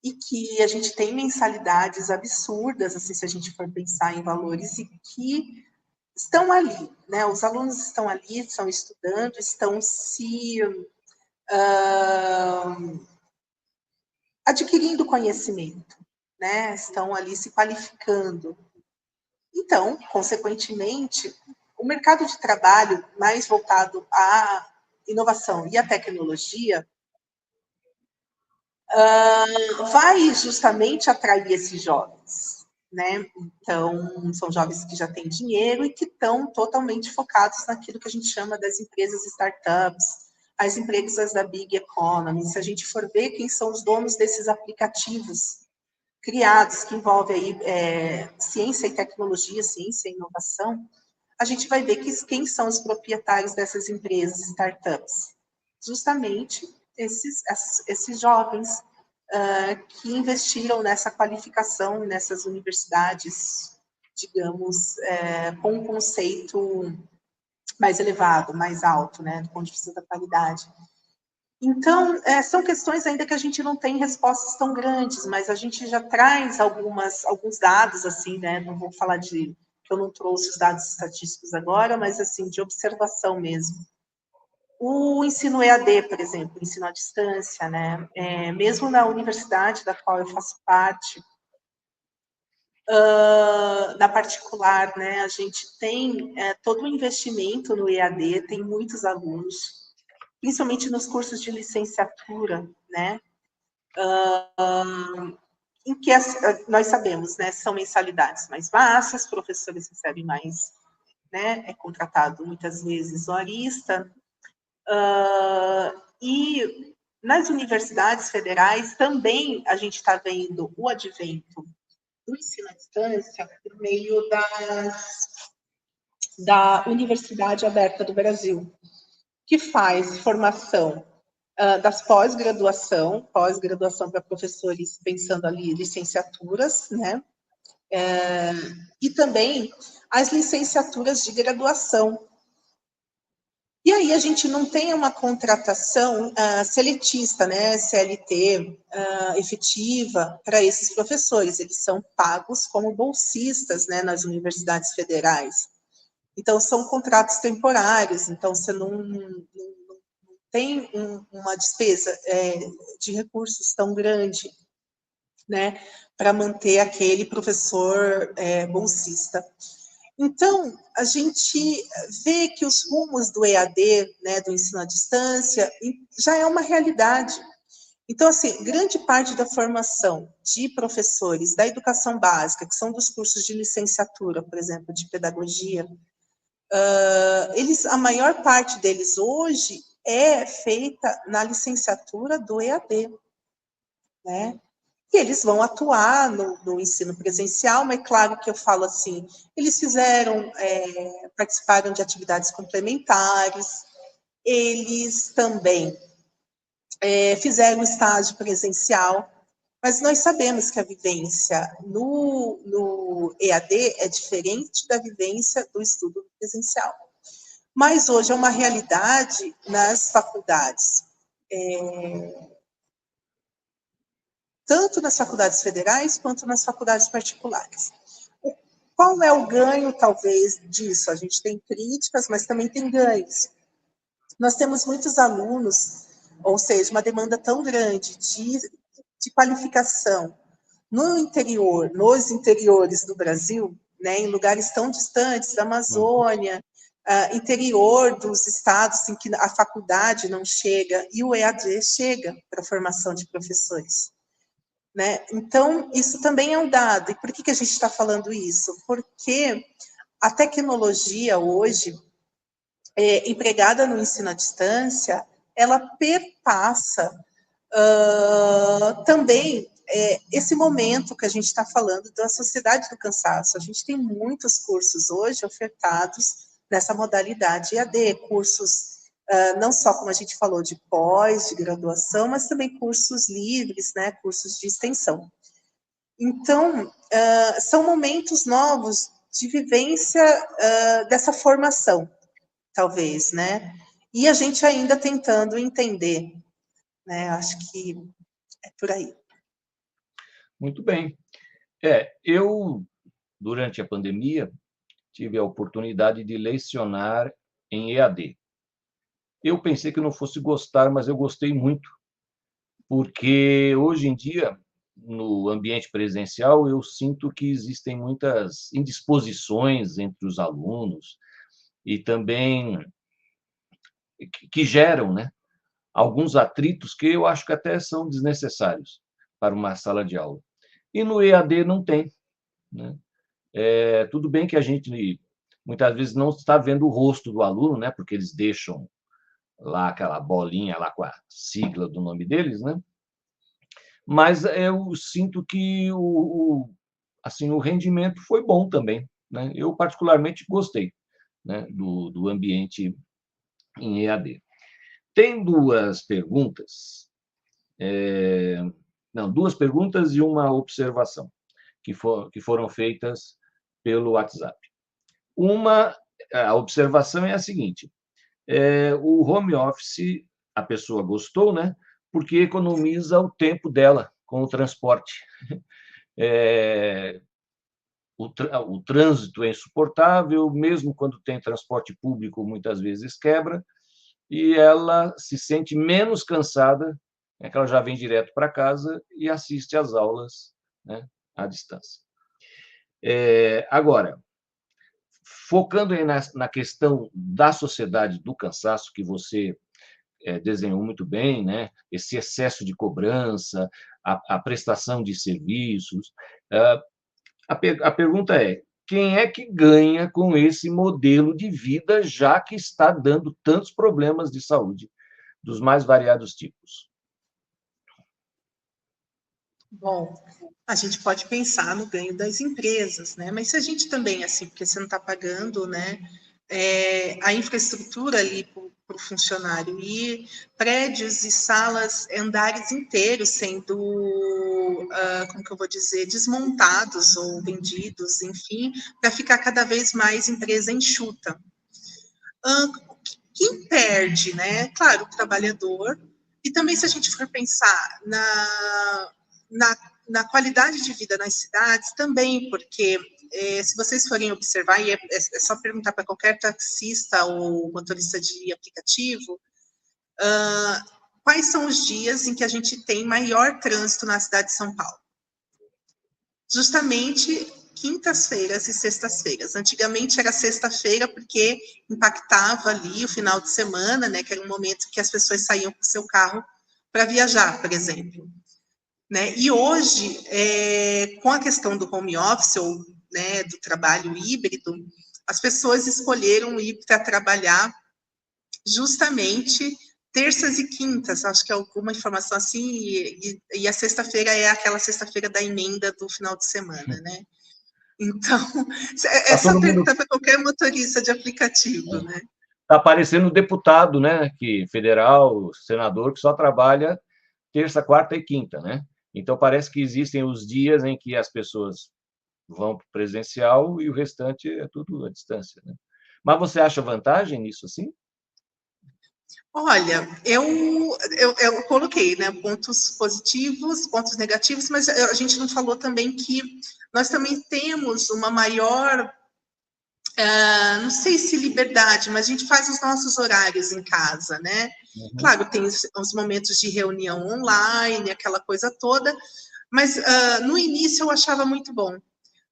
e que a gente tem mensalidades absurdas, assim, se a gente for pensar em valores, e que estão ali, né? Os alunos estão ali, estão estudando, estão se adquirindo conhecimento, né? Estão ali se qualificando. Então, consequentemente, o mercado de trabalho mais voltado à inovação e à tecnologia vai justamente atrair esses jovens, né? Então, são jovens que já têm dinheiro e que estão totalmente focados naquilo que a gente chama das empresas startups, as empresas da big economy. Se a gente for ver quem são os donos desses aplicativos criados, que envolvem aí, ciência e tecnologia, ciência e inovação, a gente vai ver que quem são os proprietários dessas empresas, startups? Justamente esses jovens que investiram nessa qualificação, nessas universidades, digamos, com um conceito mais elevado, mais alto, né, do ponto de vista da qualidade. Então, são questões ainda que a gente não tem respostas tão grandes, mas a gente já traz alguns dados, assim, né, não vou falar que eu não trouxe os dados estatísticos agora, mas, assim, de observação mesmo. O ensino EAD, por exemplo, ensino à distância, né? Mesmo na universidade da qual eu faço parte, na particular, né, a gente tem todo o investimento no EAD, tem muitos alunos, principalmente nos cursos de licenciatura, né, em que nós sabemos, né, são mensalidades mais baixas, professores recebem mais, né, é contratado muitas vezes horista, e nas universidades federais também a gente está vendo o advento do ensino à distância por meio da Universidade Aberta do Brasil, que faz formação das pós-graduação para professores, pensando ali licenciaturas, né? E também as licenciaturas de graduação. E aí a gente não tem uma contratação seletista, né, CLT, efetiva para esses professores. Eles são pagos como bolsistas, né, nas universidades federais. Então, são contratos temporários, então você não tem uma despesa de recursos tão grande, né, para manter aquele professor bolsista. Então, a gente vê que os rumos do EAD, né, do ensino à distância, já é uma realidade. Então, assim, grande parte da formação de professores da educação básica, que são dos cursos de licenciatura, por exemplo, de pedagogia, a maior parte deles hoje é feita na licenciatura do EAD, né? E eles vão atuar no ensino presencial, mas claro que eu falo assim, eles participaram de atividades complementares, eles também fizeram estágio presencial, mas nós sabemos que a vivência no EAD é diferente da vivência do estudo presencial. Mas hoje é uma realidade nas faculdades, tanto nas faculdades federais quanto nas faculdades particulares. Qual é o ganho, talvez, disso? A gente tem críticas, mas também tem ganhos. Nós temos muitos alunos, ou seja, uma demanda tão grande de qualificação no interior, nos interiores do Brasil, né, em lugares tão distantes da Amazônia, interior dos estados em que a faculdade não chega e o EAD chega para a formação de professores. Né? Então, isso também é um dado. E por que a gente está falando isso? Porque a tecnologia hoje, empregada no ensino à distância, ela perpassa também esse momento que a gente está falando da sociedade do cansaço. A gente tem muitos cursos hoje ofertados nessa modalidade EAD, cursos não só, como a gente falou, de pós, de graduação, mas também cursos livres, né, cursos de extensão. Então, são momentos novos de vivência dessa formação, talvez, né? E a gente ainda tentando entender, né? Acho que é por aí. Muito bem. Eu, durante a pandemia, tive a oportunidade de lecionar em EAD. Eu pensei que não fosse gostar, mas eu gostei muito, porque hoje em dia, no ambiente presencial, eu sinto que existem muitas indisposições entre os alunos e também que geram, né, alguns atritos que eu acho que até são desnecessários para uma sala de aula. E no EAD não tem, né? Tudo bem que a gente muitas vezes não está vendo o rosto do aluno, né, porque eles deixam lá aquela bolinha lá com a sigla do nome deles, né? Mas eu sinto que assim, o rendimento foi bom também, né? Eu particularmente gostei, né, do ambiente em EAD. Tem duas perguntas, não, duas perguntas e uma observação que foram feitas pelo WhatsApp. A observação é a seguinte: o home office, a pessoa gostou, né? Porque economiza o tempo dela com o transporte. O trânsito é insuportável, mesmo quando tem transporte público, muitas vezes quebra, e ela se sente menos cansada, né, que ela já vem direto para casa e assiste às aulas, né, à distância. Agora, focando aí na questão da sociedade do cansaço, que você desenhou muito bem, né? Esse excesso de cobrança, a prestação de serviços. A pergunta é: quem é que ganha com esse modelo de vida, já que está dando tantos problemas de saúde, dos mais variados tipos? Bom, a gente pode pensar no ganho das empresas, né? Mas se a gente também, assim, porque você não está pagando, né? A infraestrutura ali para o funcionário e prédios e salas, andares inteiros sendo, como que eu vou dizer, desmontados ou vendidos, enfim, para ficar cada vez mais empresa enxuta. Quem perde, né? Claro, o trabalhador, e também se a gente for pensar na, na qualidade de vida nas cidades, também, porque se vocês forem observar, e é só perguntar para qualquer taxista ou motorista de aplicativo, quais são os dias em que a gente tem maior trânsito na cidade de São Paulo? Justamente quintas-feiras e sextas-feiras. Antigamente era sexta-feira porque impactava ali o final de semana, né, que era um momento que as pessoas saíam com o seu carro para viajar, por exemplo. Né? E hoje, com a questão do home office ou, né, do trabalho híbrido, as pessoas escolheram ir para trabalhar justamente terças e quintas, acho que é alguma informação assim, e a sexta-feira é aquela sexta-feira da emenda do final de semana, né? Então, Tá essa todo mundo pergunta para qualquer motorista de aplicativo, né? tá parecendo deputado, né, que federal, senador, que só trabalha terça, quarta e quinta, né? Então parece que existem os dias em que as pessoas vão para o presencial e o restante é tudo à distância, né? Mas você acha vantagem nisso, assim? Olha, eu coloquei, né, pontos positivos, pontos negativos, mas a gente não falou também que nós também temos uma maior, não sei se liberdade, mas a gente faz os nossos horários em casa, né? Uhum. Claro, tem os momentos de reunião online, aquela coisa toda, mas no início eu achava muito bom.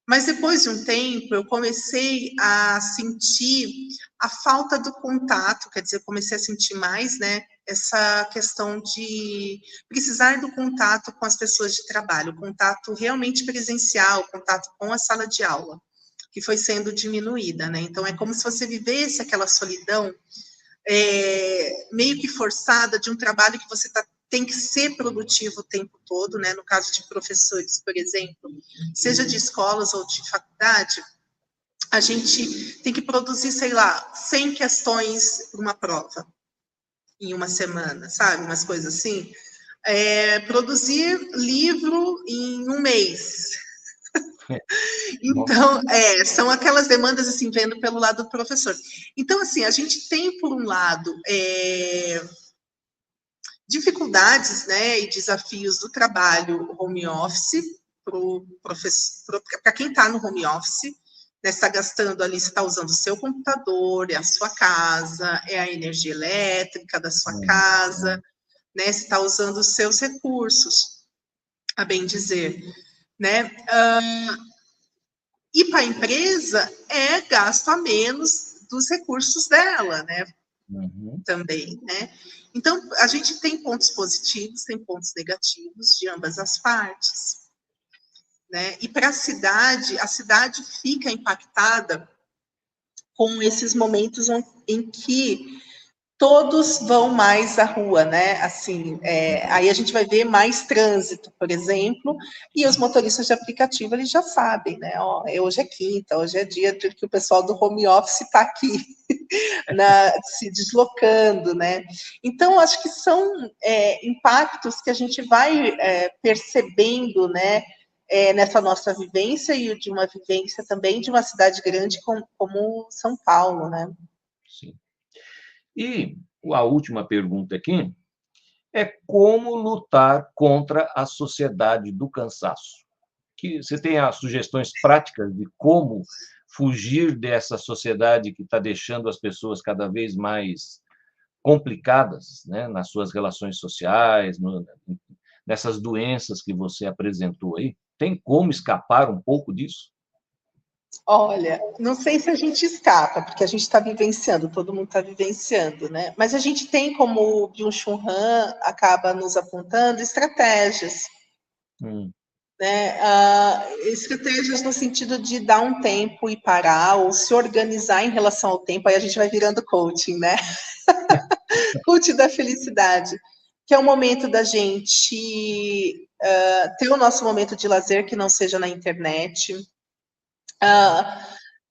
Mas depois de um tempo, eu comecei a sentir a falta do contato, quer dizer, comecei a sentir mais, né, essa questão de precisar do contato com as pessoas de trabalho, contato realmente presencial, contato com a sala de aula, que foi sendo diminuída, né? Então, é como se você vivesse aquela solidão meio que forçada de um trabalho que você tem que ser produtivo o tempo todo, né? No caso de professores, por exemplo, seja de escolas ou de faculdade, a gente tem que produzir, sei lá, 100 questões para uma prova em uma semana, sabe? Umas coisas assim. Produzir livro em um mês. Então, são aquelas demandas, assim, vendo pelo lado do professor. Então, assim, a gente tem, por um lado, dificuldades, né, e desafios do trabalho home office para quem está no home office, né, está gastando ali, você está usando o seu computador, é a sua casa, é a energia elétrica da sua casa, né, você está usando os seus recursos, a bem dizer, né? E para a empresa é gasto a menos dos recursos dela, né? Uhum. Também, né? Então, a gente tem pontos positivos, tem pontos negativos de ambas as partes, né? E para a cidade fica impactada com esses momentos em que todos vão mais à rua, né? Assim, aí a gente vai ver mais trânsito, por exemplo, e os motoristas de aplicativo eles já sabem, né? Ó, hoje é quinta, hoje é dia de que o pessoal do home office está aqui se deslocando, né? Então, acho que são impactos que a gente vai percebendo, né? Nessa nossa vivência e de uma vivência também de uma cidade grande como São Paulo, né? Sim. E a última pergunta aqui é como lutar contra a sociedade do cansaço. Que você tem as sugestões práticas de como fugir dessa sociedade que está deixando as pessoas cada vez mais complicadas, né, nas suas relações sociais, nessas doenças que você apresentou aí? Tem como escapar um pouco disso? Olha, não sei se a gente escapa, porque a gente está vivenciando, todo mundo está vivenciando, né? Mas a gente tem, como o Byung-Chul Han acaba nos apontando, estratégias, né? Estratégias no sentido de dar um tempo e parar, ou se organizar em relação ao tempo, aí a gente vai virando coaching, né? Coaching da felicidade, que é o momento da gente ter o nosso momento de lazer que não seja na internet,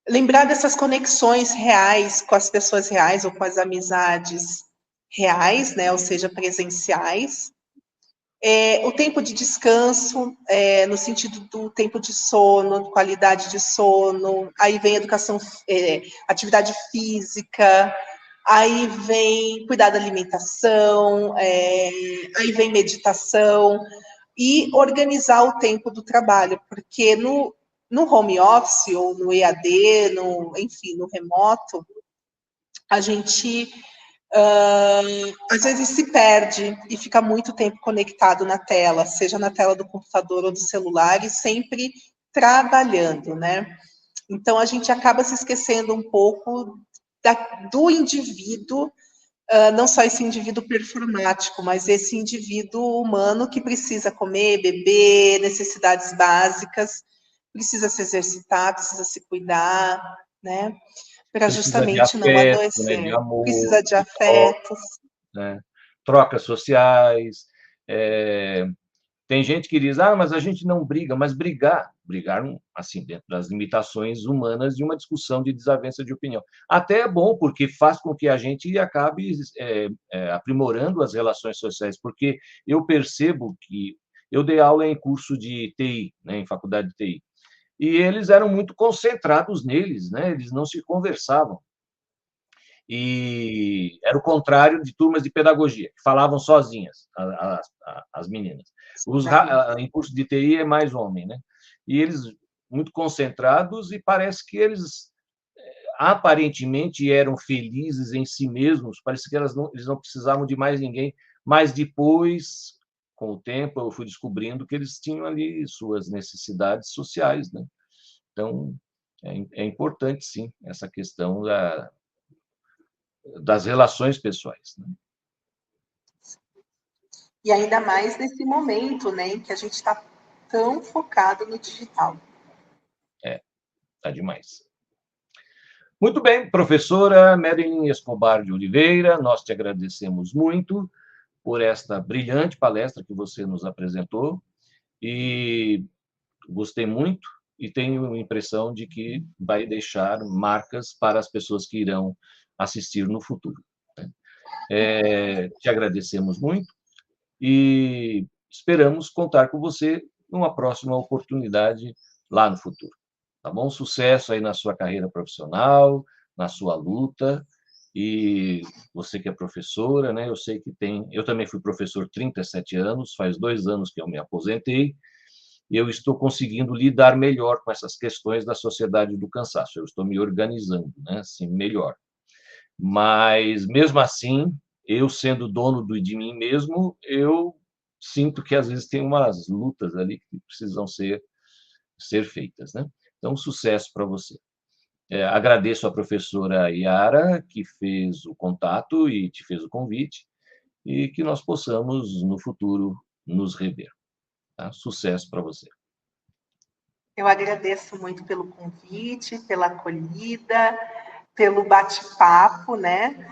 lembrar dessas conexões reais com as pessoas reais ou com as amizades reais, né, ou seja, presenciais. O tempo de descanso, no sentido do tempo de sono, qualidade de sono, aí vem educação, atividade física, aí vem cuidar da alimentação, aí vem meditação, e organizar o tempo do trabalho, porque no home office ou no EAD, enfim, no remoto, a gente às vezes se perde e fica muito tempo conectado na tela, seja na tela do computador ou do celular, e sempre trabalhando, né? Então a gente acaba se esquecendo um pouco do indivíduo, não só esse indivíduo performático, mas esse indivíduo humano que precisa comer, beber, necessidades básicas, precisa se exercitar, precisa se cuidar, né? Para Precisa de justamente não afeto, né, de adoecer. amor, Precisa de de troca, afetos. né, trocas sociais. Tem gente que diz, mas a gente não briga, mas brigar, assim, dentro das limitações humanas de uma discussão de desavença de opinião. Até é bom, porque faz com que a gente acabe aprimorando as relações sociais, porque eu percebo que eu dei aula em curso de TI, né, em faculdade de TI, e eles eram muito concentrados neles, né, eles não se conversavam. E era o contrário de turmas de pedagogia, que falavam sozinhas, as meninas. Em curso de TI é mais homem, né? E eles muito concentrados, e parece que eles aparentemente eram felizes em si mesmos, parece que eles não precisavam de mais ninguém, mas depois, com o tempo, eu fui descobrindo que eles tinham ali suas necessidades sociais, né? Então, é importante, sim, essa questão das relações pessoais, né? E ainda mais nesse momento, né, em que a gente está tão focado no digital. Tá demais. Muito bem, professora Madeline Escobar de Oliveira, nós te agradecemos muito por esta brilhante palestra que você nos apresentou, e gostei muito, e tenho a impressão de que vai deixar marcas para as pessoas que irão assistir no futuro. Te agradecemos muito e esperamos contar com você numa próxima oportunidade lá no futuro. Tá bom? Sucesso aí na sua carreira profissional, na sua luta. E você que é professora, né? Eu sei que eu também fui professor 37 anos, faz 2 anos que eu me aposentei, e eu estou conseguindo lidar melhor com essas questões da sociedade do cansaço. Eu estou me organizando, né? Assim, melhor. Mas, mesmo assim, eu sendo dono de mim mesmo, eu sinto que às vezes tem umas lutas ali que precisam ser feitas, né? Então, sucesso para você. Agradeço à professora Yara, que fez o contato e te fez o convite, e que nós possamos, no futuro, nos rever. Tá? Sucesso para você. Eu agradeço muito pelo convite, pela acolhida, pelo bate-papo, né?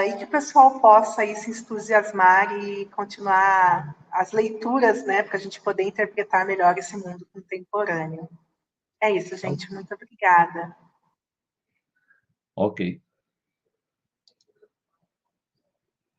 E que o pessoal possa aí se entusiasmar e continuar as leituras, né? Para a gente poder interpretar melhor esse mundo contemporâneo. É isso, gente. Muito obrigada. Ok.